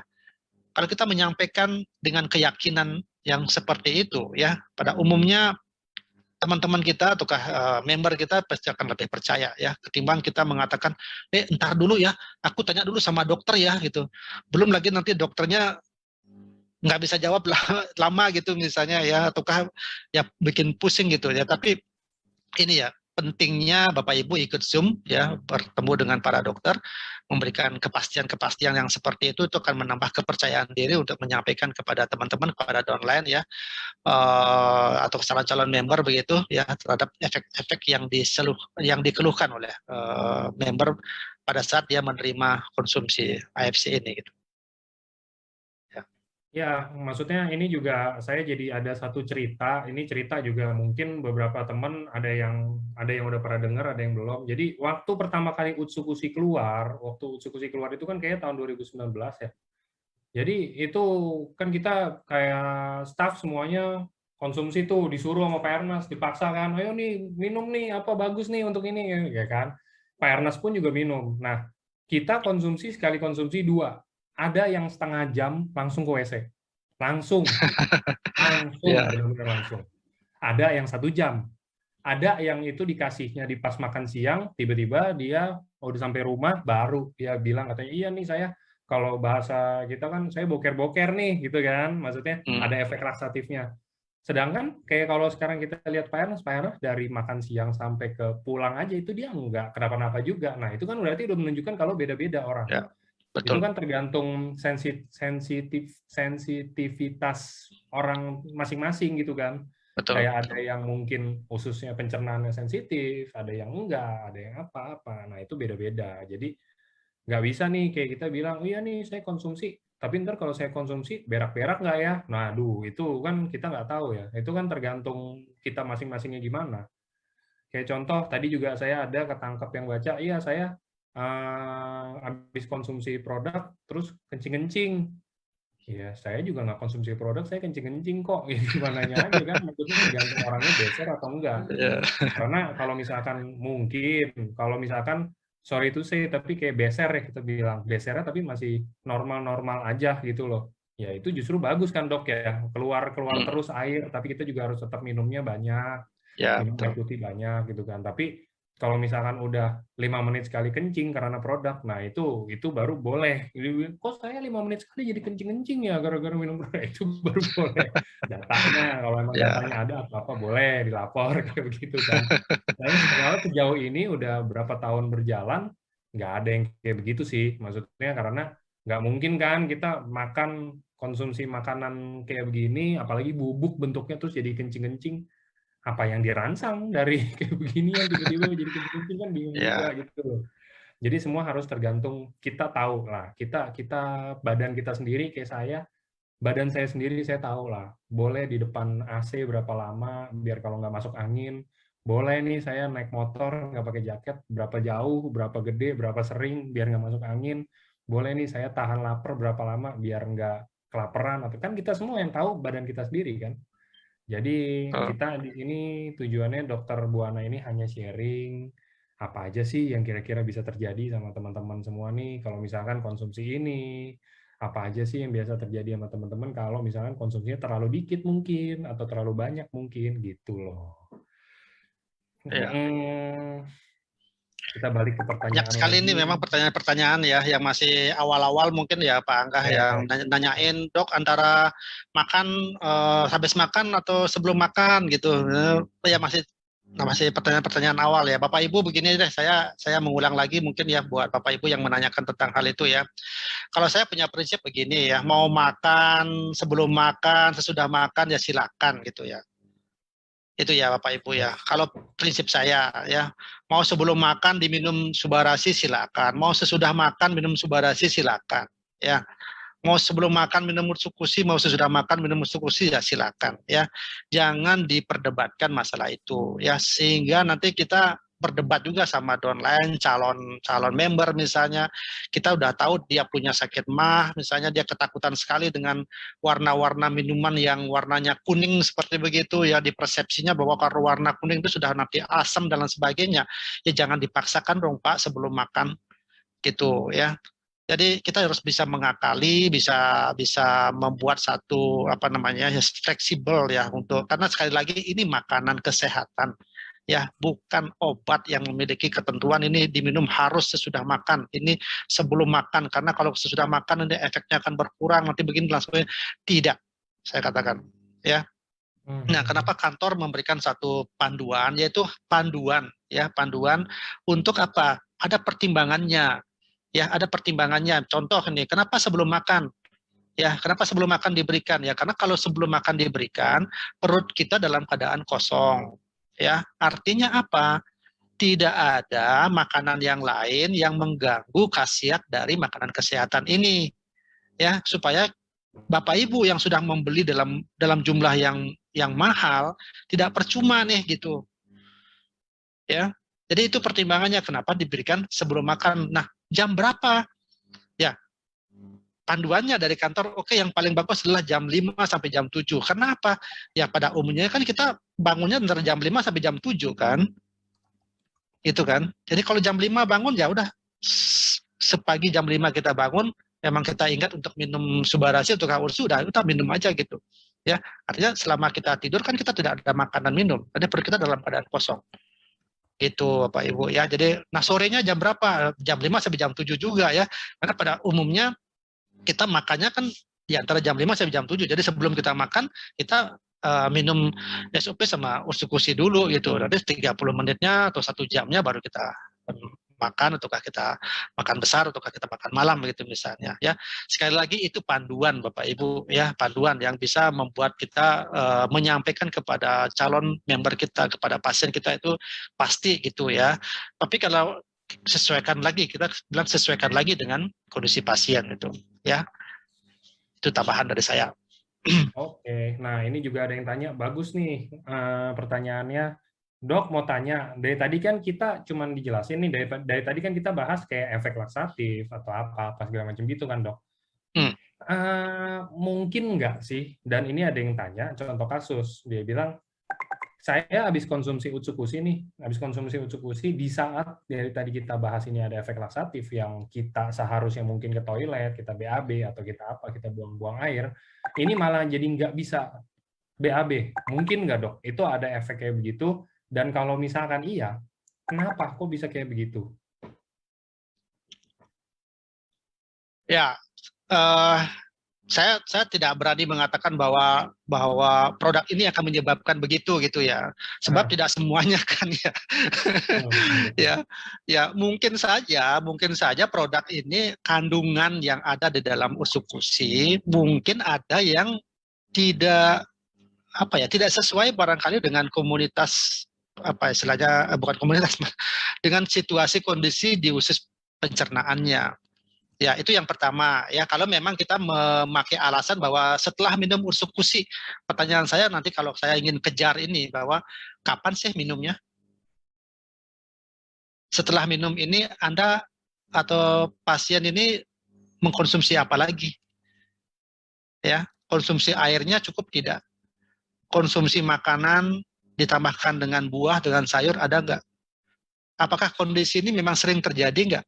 kalau kita menyampaikan dengan keyakinan yang seperti itu ya, pada umumnya teman-teman kita ataukah member kita pasti akan lebih percaya ya, ketimbang kita mengatakan entar dulu ya, aku tanya dulu sama dokter ya gitu. Belum lagi nanti dokternya nggak bisa jawab lama gitu misalnya ya, ataukah ya bikin pusing gitu ya. Tapi ini ya pentingnya Bapak Ibu ikut Zoom ya, bertemu dengan para dokter, memberikan kepastian-kepastian yang seperti itu akan menambah kepercayaan diri untuk menyampaikan kepada teman-teman, kepada downline ya, atau calon-calon member begitu ya, terhadap efek-efek yang dikeluhkan oleh member pada saat dia menerima konsumsi AFC ini gitu. ya, maksudnya ini juga saya jadi ada satu cerita. Ini cerita juga mungkin beberapa teman ada yang udah pernah dengar, ada yang belum. Jadi waktu pertama kali Utsukushi keluar, itu kan kayak tahun 2019 ya. Jadi itu kan kita kayak staff semuanya konsumsi tuh disuruh sama Pak Ernest, dipaksa kan, ayo nih minum nih apa bagus nih untuk ini ya kan. Pak Ernest pun juga minum. Nah, kita sekali konsumsi 2. Ada yang setengah jam langsung ke WC. Langsung Ya. benar-benar langsung. Ada yang 1 jam. Ada yang itu dikasihnya di pas makan siang, tiba-tiba dia udah sampai rumah baru dia bilang katanya, iya nih saya kalau bahasa kita kan saya boker-boker nih gitu kan, maksudnya ada efek laksatifnya. Sedangkan kayak kalau sekarang kita lihat Pak Ernest dari makan siang sampai ke pulang aja itu dia nggak kenapa-napa juga. Nah itu kan berarti udah menunjukkan kalau beda-beda orang. Ya, Itu betul. kan tergantung sensitivitas orang masing-masing gitu kan. Betul. Kayak ada yang mungkin ususnya pencernaannya sensitif, ada yang enggak, ada yang apa-apa. Nah, itu beda-beda. Jadi, nggak bisa nih kayak kita bilang, oh iya nih saya konsumsi, tapi ntar kalau saya konsumsi berak-berak nggak ya? Nah, aduh, itu kan kita nggak tahu ya. Itu kan tergantung kita masing-masingnya gimana. Kayak contoh, tadi juga saya ada ketangkep yang baca, iya saya habis konsumsi produk, terus kencing-kencing. Ya, saya juga nggak konsumsi produk, saya kencing-kencing kok. Ya, gimananya aja kan, maksudnya tergantung orangnya beser atau enggak. Ya. Karena kalau misalkan, sorry itu sih, tapi kayak beser ya kita bilang, besernya tapi masih normal-normal aja gitu loh. Ya itu justru bagus kan dok ya, keluar terus air, tapi kita juga harus tetap minumnya banyak, Ya, minum air betul. putih banyak gitu kan. Tapi kalau misalkan udah 5 menit sekali kencing karena produk, nah itu baru boleh. Kok saya 5 menit sekali jadi kencing-kencing ya gara-gara minum produk, itu baru boleh. Datanya, kalau emang Ya. datanya ada apa-apa boleh dilapor kayak begitu kan. Tapi kalau sejauh ini udah berapa tahun berjalan, nggak ada yang kayak begitu sih. Maksudnya karena Nggak mungkin kan kita makan konsumsi makanan kayak begini, apalagi bubuk bentuknya terus jadi kencing-kencing. Apa yang dirangsang dari kayak beginian tiba-tiba jadi kencing-kencing kan bingung juga Ya, gitu loh. Jadi semua harus tergantung kita tahu lah. Kita kita badan kita sendiri kayak badan saya sendiri saya tahu lah. Boleh di depan AC berapa lama biar kalau nggak masuk angin. Boleh nih saya naik motor nggak pakai jaket berapa jauh, berapa gede, berapa sering biar nggak masuk angin. Boleh nih saya tahan lapar berapa lama biar nggak kelaparan atau kan kita semua yang tahu badan kita sendiri kan. Jadi betul. kita di sini tujuannya Dokter Buana ini hanya sharing apa aja sih yang kira-kira bisa terjadi sama teman-teman semua nih kalau misalkan konsumsi ini, apa aja sih yang biasa terjadi sama teman-teman kalau misalkan konsumsinya terlalu dikit mungkin atau terlalu banyak mungkin gitu loh. Ya. Kita balik ke Banyak pertanyaan sekali ini lagi. memang pertanyaan-pertanyaan ya yang masih awal-awal mungkin ya Pak Angga yang Eh, nanyain dok antara makan habis makan atau sebelum makan gitu. Ya masih pertanyaan-pertanyaan awal ya. Bapak Ibu begini deh saya mengulang lagi mungkin ya buat Bapak Ibu yang menanyakan tentang hal itu ya. Kalau saya punya prinsip begini ya, mau makan sebelum makan, sesudah makan ya silakan gitu ya. Itu ya Bapak Ibu ya. Kalau prinsip saya ya, mau sebelum makan diminum Subarasi silakan, mau sesudah makan minum Subarasi silakan. Ya, mau sebelum makan minum Mutsukushi, mau sesudah makan minum Mutsukushi ya silakan. Ya, jangan diperdebatkan masalah itu. Ya, sehingga nanti kita berdebat juga sama downline calon calon member misalnya kita udah tahu dia punya sakit mah misalnya dia ketakutan sekali dengan warna-warna minuman yang warnanya kuning seperti begitu ya di persepsinya bahwa kalau warna kuning itu sudah nanti asam dan lain sebagainya ya jangan dipaksakan dong Pak sebelum makan gitu ya jadi kita harus bisa mengakali bisa bisa membuat satu apa namanya ya, fleksibel ya untuk karena sekali lagi ini makanan kesehatan ya bukan obat yang memiliki ketentuan ini diminum harus sesudah makan ini sebelum makan karena kalau sesudah makan nanti efeknya akan berkurang nanti begini langsung tidak saya katakan ya nah kenapa kantor memberikan satu panduan yaitu panduan ya panduan untuk apa ada pertimbangannya ya ada pertimbangannya contoh nih kenapa sebelum makan ya kenapa sebelum makan diberikan ya karena kalau sebelum makan diberikan perut kita dalam keadaan kosong ya artinya apa tidak ada makanan yang lain yang mengganggu khasiat dari makanan kesehatan ini ya supaya Bapak Ibu yang sudah membeli dalam jumlah yang mahal tidak percuma nih gitu ya jadi itu pertimbangannya kenapa diberikan sebelum makan nah jam berapa ya panduannya dari kantor oke yang paling bagus adalah jam 5 sampai jam 7. Kenapa? Ya pada umumnya kan kita bangunnya antara jam 5 sampai jam 7 kan. Itu kan. Jadi kalau jam 5 bangun ya udah sepagi jam 5 kita bangun memang kita ingat untuk minum Subarasi untuk Haursu udah kita minum aja gitu. Ya, artinya selama kita tidur kan kita tidak ada makanan minum. Jadi perut kita dalam keadaan kosong. Gitu Bapak Ibu ya. Jadi nah sorenya jam berapa? Jam 5 sampai jam 7 juga ya. Karena pada umumnya kita makannya kan di antara jam 5 sampai jam 7. Jadi sebelum kita makan, kita minum SOP sama Usukushi dulu gitu. Nanti 30 menitnya atau 1 jamnya baru kita makan ataukah kita makan besar ataukah kita makan malam begitu misalnya ya. Sekali lagi itu panduan Bapak Ibu ya, panduan yang bisa membuat kita menyampaikan kepada calon member kita, kepada pasien kita itu pasti gitu ya. Tapi kalau sesuaikan lagi kita bilang sesuaikan lagi dengan kondisi pasien itu ya itu tambahan dari saya. Oke, nah ini juga ada yang tanya, bagus nih pertanyaannya. Dok mau tanya, dari tadi kan kita cuman dijelasin nih, dari tadi kan kita bahas kayak efek laksatif atau apa segala macam gitu kan dok. Hmm. Mungkin nggak sih, dan ini ada yang tanya, contoh kasus, dia bilang, saya habis konsumsi Utsukushi nih, habis konsumsi Utsukushi di saat dari tadi kita bahas ini ada efek laksatif yang kita seharusnya mungkin ke toilet, kita BAB atau kita apa, kita buang-buang air, ini malah jadi nggak bisa BAB. Mungkin nggak dok? Itu ada efek kayak begitu? Dan kalau misalkan iya, kenapa kok bisa kayak begitu? Ya, uh, saya tidak berani mengatakan bahwa produk ini akan menyebabkan begitu gitu ya. Sebab tidak semuanya kan ya. Ya, ya mungkin saja produk ini kandungan yang ada di dalam usuk-usik mungkin ada yang tidak tidak sesuai barangkali dengan komunitas istilahnya bukan komunitas dengan situasi kondisi di usus pencernaannya. Ya, itu yang pertama. Ya, kalau memang kita memakai alasan bahwa setelah minum usuk-usik, pertanyaan saya nanti kalau saya ingin kejar ini bahwa kapan sih minumnya? Setelah minum ini Anda atau pasien ini mengkonsumsi apa lagi? Ya, konsumsi airnya cukup tidak? Konsumsi makanan ditambahkan dengan buah, dengan sayur ada nggak? Apakah kondisi ini memang sering terjadi nggak?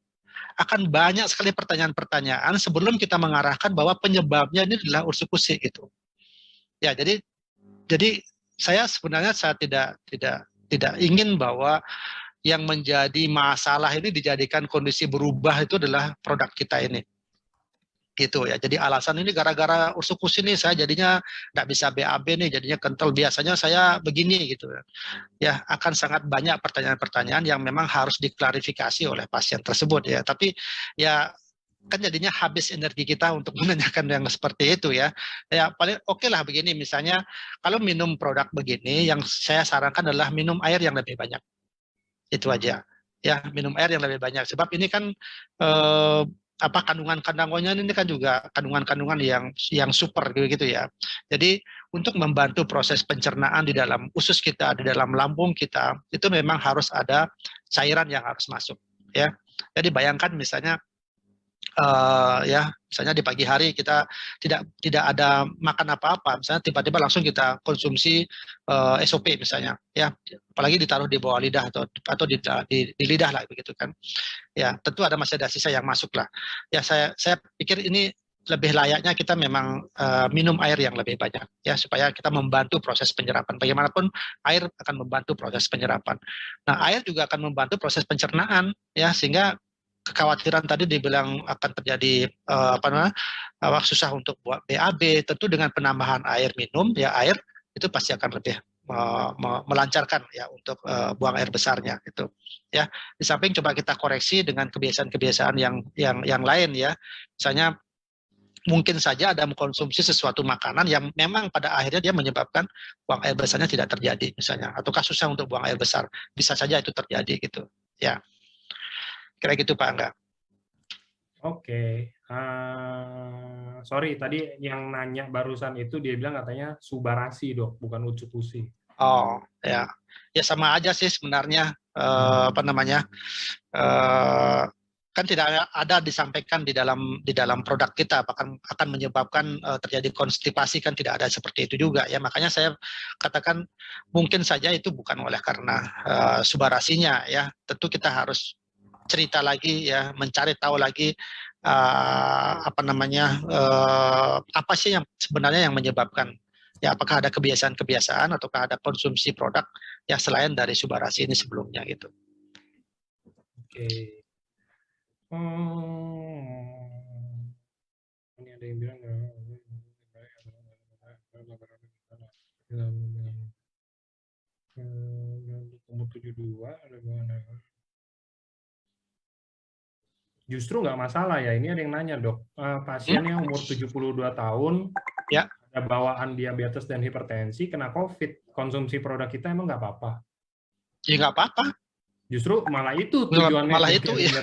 Akan banyak sekali pertanyaan-pertanyaan sebelum kita mengarahkan bahwa penyebabnya ini adalah usuk-usik gitu. Ya, jadi saya sebenarnya tidak ingin bahwa yang menjadi masalah ini dijadikan kondisi berubah itu adalah produk kita ini. Gitu ya. Jadi alasan ini gara-gara usuk-usik nih saya jadinya nggak bisa BAB nih, jadinya kental. Biasanya saya begini gitu ya. Ya, akan sangat banyak pertanyaan-pertanyaan yang memang harus diklarifikasi oleh pasien tersebut ya. Tapi ya kan jadinya habis energi kita untuk menanyakan yang seperti itu ya. Ya paling oke lah begini, misalnya kalau minum produk begini yang saya sarankan adalah minum air yang lebih banyak. Itu aja. Ya, minum air yang lebih banyak. Sebab ini kan kandungan-kandungannya ini kan juga kandungan-kandungan yang super gitu ya. Jadi untuk membantu proses pencernaan di dalam usus kita, di dalam lambung kita, itu memang harus ada cairan yang harus masuk ya. Jadi bayangkan misalnya misalnya di pagi hari kita tidak ada makan apa-apa, misalnya tiba-tiba langsung kita konsumsi SOP misalnya, ya, apalagi ditaruh di bawah lidah atau di lidah lah begitu kan, ya tentu masih ada sisa yang masuk lah. Ya saya pikir ini lebih layaknya kita memang minum air yang lebih banyak ya supaya kita membantu proses penyerapan. Bagaimanapun air akan membantu proses penyerapan. Nah air juga akan membantu proses pencernaan ya sehingga kekhawatiran tadi dibilang akan terjadi susah untuk buat BAB, tentu dengan penambahan air minum ya air itu pasti akan lebih melancarkan ya untuk buang air besarnya itu ya. Di samping coba kita koreksi dengan kebiasaan-kebiasaan yang lain ya, misalnya mungkin saja ada mengkonsumsi sesuatu makanan yang memang pada akhirnya dia menyebabkan buang air besarnya tidak terjadi misalnya, ataukah susah untuk buang air besar, bisa saja itu terjadi gitu ya. Kira gitu Pak Angga. Oke. Sorry, tadi yang nanya barusan itu dia bilang katanya subarasi dok, bukan ucuk-usik. Oh ya, ya sama aja sih sebenarnya kan tidak ada disampaikan di dalam produk kita akan menyebabkan terjadi konstipasi, kan tidak ada seperti itu juga ya. Makanya saya katakan mungkin saja itu bukan oleh karena subarasinya ya. Tentu kita harus cerita lagi ya, mencari tahu lagi apa sih yang sebenarnya yang menyebabkan ya, apakah ada kebiasaan-kebiasaan ataukah ada konsumsi produk ya selain dari subarasi ini sebelumnya gitu. Oke. Ini ada yang bilang umur 72 ada justru nggak masalah ya. Ini ada yang nanya dok, pasiennya umur 72 tahun, ya, ada bawaan diabetes dan hipertensi, kena COVID, konsumsi produk kita emang nggak apa-apa? Ya nggak apa-apa. Justru malah itu tujuannya. Malah itu ya.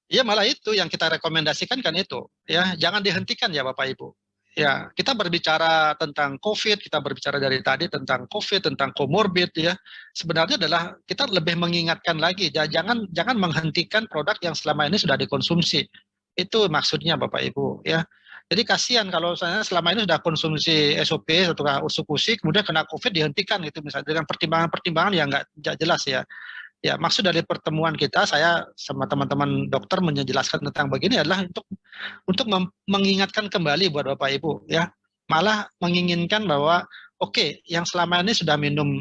Iya malah itu yang kita rekomendasikan kan itu ya, jangan dihentikan ya Bapak Ibu. Ya, kita berbicara tentang COVID, kita berbicara dari tadi tentang COVID, tentang komorbid ya. Sebenarnya adalah kita lebih mengingatkan lagi, jangan menghentikan produk yang selama ini sudah dikonsumsi. Itu maksudnya Bapak Ibu ya. Jadi kasihan kalau saya selama ini sudah konsumsi SOP atau usuk-usik, kemudian kena COVID dihentikan gitu misalnya dengan pertimbangan-pertimbangan yang nggak jelas ya. Ya, maksud dari pertemuan kita, saya sama teman-teman dokter menjelaskan tentang begini adalah untuk mengingatkan kembali buat Bapak Ibu ya, malah menginginkan bahwa oke, yang selama ini sudah minum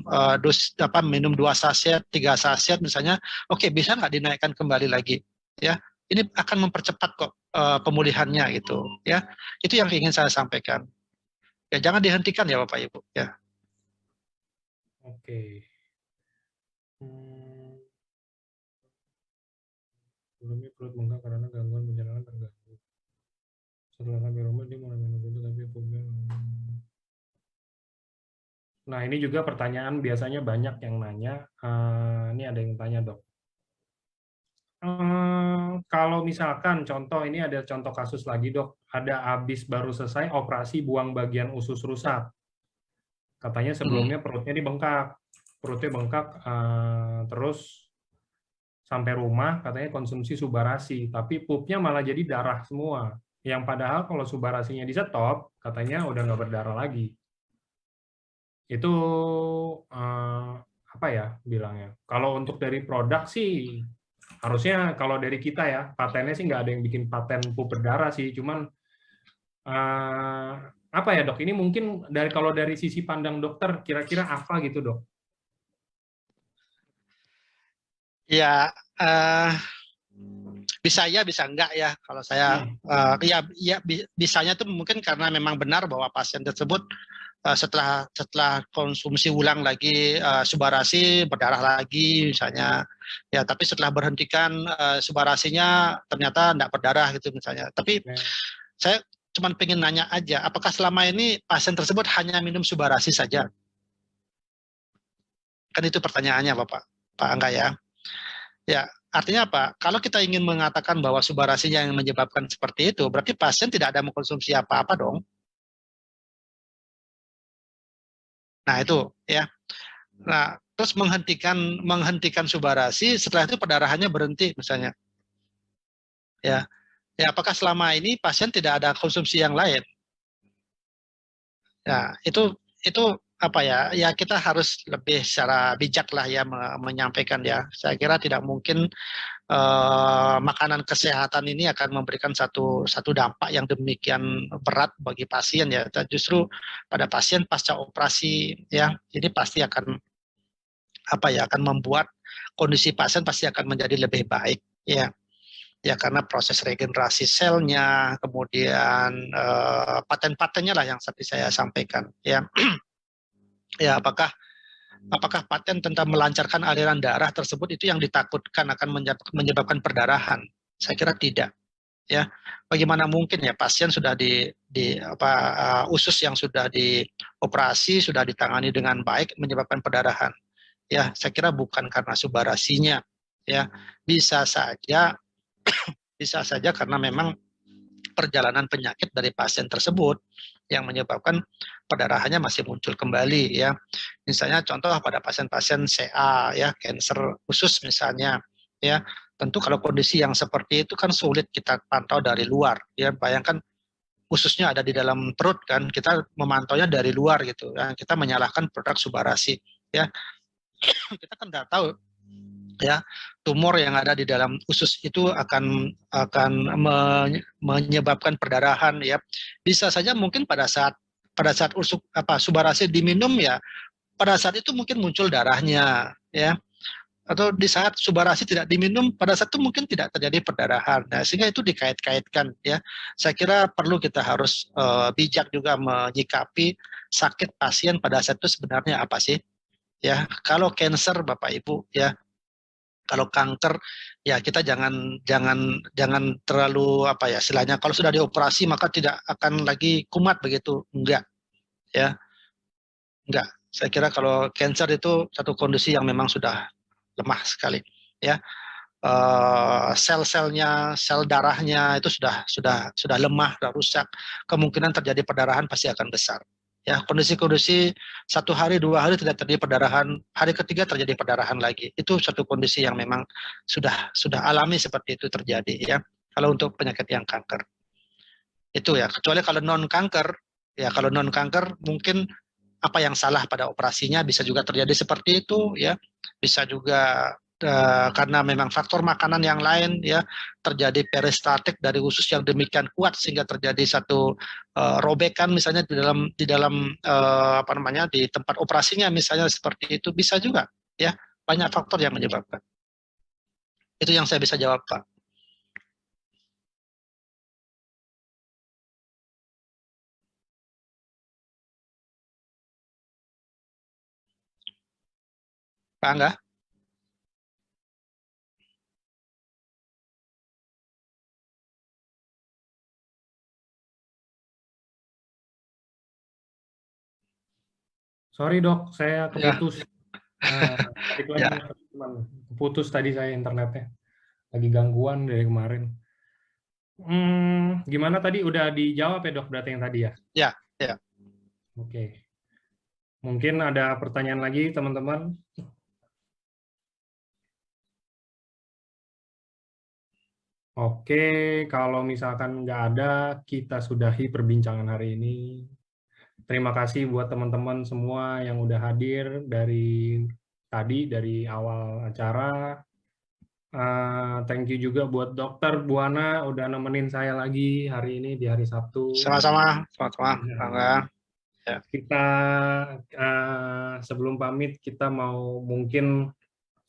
minum 2 saset, 3 saset misalnya, oke, bisa nggak dinaikkan kembali lagi ya, ini akan mempercepat kok pemulihannya gitu ya. Itu yang ingin saya sampaikan. Ya jangan dihentikan ya Bapak Ibu ya. Oke. Hmm, sebelumnya perut bengkak karena gangguan pencernaan terganggu. Setelah sampai rumah dia mulai minum dulu tapi pupnya. Nah ini juga pertanyaan biasanya banyak yang nanya. Ini ada yang tanya dok. Kalau misalkan contoh ini ada contoh kasus lagi dok, ada habis baru selesai operasi buang bagian usus rusak. Katanya sebelumnya perutnya bengkak, terus sampai rumah katanya konsumsi Subarasi, tapi pupnya malah jadi darah semua. Yang padahal kalau Subarasinya di stop, katanya udah nggak berdarah lagi. Itu apa ya bilangnya? Kalau untuk dari produk sih harusnya kalau dari kita ya patennya sih nggak ada yang bikin paten pup berdarah sih, cuman apa ya dok? Ini mungkin kalau dari sisi pandang dokter kira-kira apa gitu dok? Ya bisa ya bisa enggak ya kalau saya bisanya tuh mungkin karena memang benar bahwa pasien tersebut setelah konsumsi ulang lagi Subarasi berdarah lagi misalnya ya, tapi setelah berhentikan Subarasinya ternyata enggak berdarah gitu misalnya. Tapi saya cuma pengen nanya aja, apakah selama ini pasien tersebut hanya minum Subarasi saja? Kan itu pertanyaannya Pak Angga ya. Ya, artinya apa? Kalau kita ingin mengatakan bahwa Subarasi yang menyebabkan seperti itu, berarti pasien tidak ada mengkonsumsi apa-apa dong. Nah, itu ya. Nah, terus menghentikan Subarasi, setelah itu perdarahannya berhenti misalnya. Ya. Ya, apakah selama ini pasien tidak ada konsumsi yang lain? Ya, itu apa ya? Ya kita harus lebih secara bijak lah ya menyampaikan ya. Saya kira tidak mungkin makanan kesehatan ini akan memberikan satu dampak yang demikian berat bagi pasien ya. Justru pada pasien pasca operasi ya, ini pasti akan apa ya, akan membuat kondisi pasien pasti akan menjadi lebih baik ya. Ya karena proses regenerasi selnya, kemudian paten-patennya lah yang tadi saya sampaikan ya. Ya apakah paten tentang melancarkan aliran darah tersebut itu yang ditakutkan akan menyebabkan perdarahan? Saya kira tidak. Ya, bagaimana mungkin ya pasien sudah usus yang sudah dioperasi sudah ditangani dengan baik menyebabkan perdarahan? Ya, saya kira bukan karena Subarasinya. Ya, bisa saja karena memang perjalanan penyakit dari pasien tersebut yang menyebabkan perdarahannya masih muncul kembali ya. Misalnya contoh pada pasien-pasien CA ya, kanker usus misalnya ya. Tentu kalau kondisi yang seperti itu kan sulit kita pantau dari luar ya. Bayangkan ususnya ada di dalam perut kan, kita memantaunya dari luar gitu ya. Kita menyalahkan produk Subarasi ya. Kita kan nggak tahu ya tumor yang ada di dalam usus itu akan menyebabkan perdarahan ya. Bisa saja mungkin pada saat Subarasi diminum ya, pada saat itu mungkin muncul darahnya ya, atau di saat Subarasi tidak diminum pada saat itu mungkin tidak terjadi perdarahan. Nah, sehingga itu dikait-kaitkan ya. Saya kira perlu kita harus bijak juga menyikapi sakit pasien pada saat itu sebenarnya apa sih ya. Kalau cancer Bapak Ibu ya, kalau kanker ya kita jangan jangan jangan terlalu apa ya istilahnya, kalau sudah dioperasi maka tidak akan lagi kumat begitu, enggak ya, enggak. Saya kira kalau cancer itu satu kondisi yang memang sudah lemah sekali ya. Sel-selnya, sel darahnya itu sudah lemah, sudah rusak, kemungkinan terjadi perdarahan pasti akan besar. Ya, kondisi-kondisi 1 hari 2 hari tidak terjadi perdarahan, hari ketiga terjadi perdarahan lagi. Itu satu kondisi yang memang sudah alami seperti itu terjadi ya. Kalau untuk penyakit yang kanker itu ya, kecuali kalau non kanker ya, kalau non kanker mungkin apa yang salah pada operasinya bisa juga terjadi seperti itu ya, bisa juga karena memang faktor makanan yang lain ya, terjadi peristaltik dari usus yang demikian kuat sehingga terjadi satu robekan misalnya di dalam apa namanya di tempat operasinya misalnya, seperti itu bisa juga ya, banyak faktor yang menyebabkan. Itu yang saya bisa jawab Pak. Pak Angga. Sorry dok, saya Ya, keputus. Nah, balik lagi ya, mas, teman. Keputus tadi saya internetnya. Lagi gangguan dari kemarin. Gimana tadi? Udah dijawab ya dok, berarti yang tadi ya? ya, ya. Oke. Mungkin ada pertanyaan lagi teman-teman? Oke, kalau misalkan nggak ada, kita sudahi perbincangan hari ini. Terima kasih buat teman-teman semua yang udah hadir dari tadi, dari awal acara. Thank you juga buat Dokter Buana udah nemenin saya lagi hari ini di hari Sabtu. Sama-sama, sama-sama, Pak Angga. Ya. Kita sebelum pamit kita mau mungkin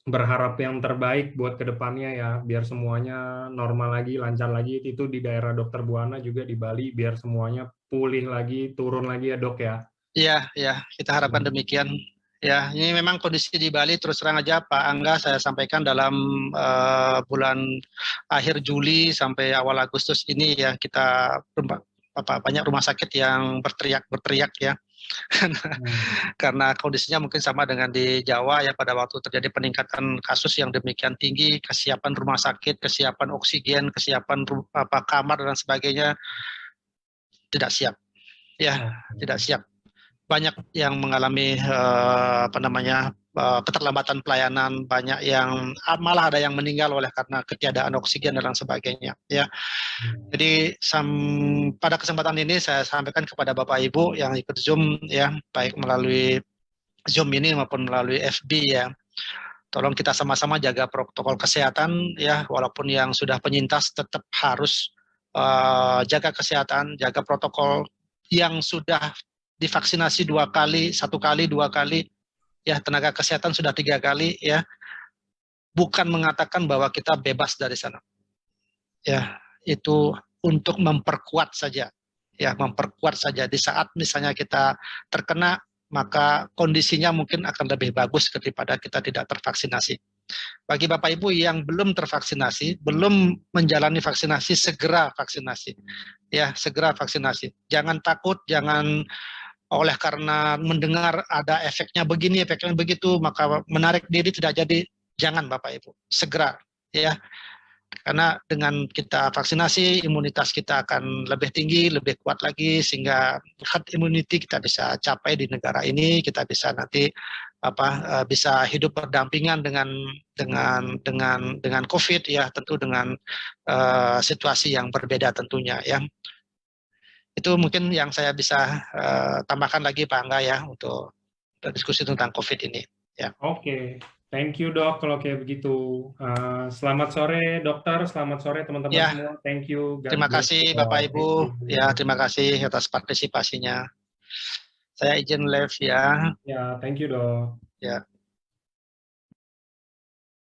berharap yang terbaik buat kedepannya ya, biar semuanya normal lagi, lancar lagi. Itu di daerah Dokter Buana juga di Bali, biar semuanya pulih lagi, turun lagi ya dok ya. Iya, ya, kita harapkan demikian. Ya, ini memang kondisi di Bali terus terang aja Pak Angga saya sampaikan dalam bulan akhir Juli sampai awal Agustus ini ya kita banyak rumah sakit yang berteriak ya karena kondisinya mungkin sama dengan di Jawa ya pada waktu terjadi peningkatan kasus yang demikian tinggi, kesiapan rumah sakit, kesiapan oksigen, kesiapan kamar dan sebagainya tidak siap. Ya, tidak siap. Banyak yang mengalami keterlambatan pelayanan, banyak yang malah ada yang meninggal oleh karena ketiadaan oksigen dan sebagainya. Ya, jadi pada kesempatan ini saya sampaikan kepada Bapak Ibu yang ikut Zoom ya, baik melalui Zoom ini maupun melalui FB ya. Tolong kita sama-sama jaga protokol kesehatan ya, walaupun yang sudah penyintas tetap harus jaga kesehatan, jaga protokol. Yang sudah divaksinasi 2 kali, 1 kali, 2 kali, ya tenaga kesehatan sudah 3 kali ya, bukan mengatakan bahwa kita bebas dari sana. Ya, itu untuk memperkuat saja. Ya, memperkuat saja. Di saat misalnya kita terkena, maka kondisinya mungkin akan lebih bagus daripada kita tidak tervaksinasi. Bagi Bapak Ibu yang belum tervaksinasi, belum menjalani vaksinasi, segera vaksinasi. Ya, segera vaksinasi. Jangan takut, jangan oleh karena mendengar ada efeknya begini, efeknya begitu, maka menarik diri tidak jadi. Jangan Bapak Ibu, segera ya. Karena dengan kita vaksinasi, imunitas kita akan lebih tinggi, lebih kuat lagi, sehingga herd immunity kita bisa capai di negara ini. Kita bisa nanti bisa hidup berdampingan dengan COVID ya, tentu dengan situasi yang berbeda tentunya ya. Itu mungkin yang saya bisa tambahkan lagi Pak Angga ya untuk diskusi tentang COVID ini. Ya. Oke, thank you dok kalau kayak begitu. Selamat sore dokter, selamat sore teman-teman Ya, semua. Thank you. God terima bless kasih you Bapak all. Ibu. Ya, terima kasih atas partisipasinya. Saya izin live ya. Ya, thank you dok. Ya.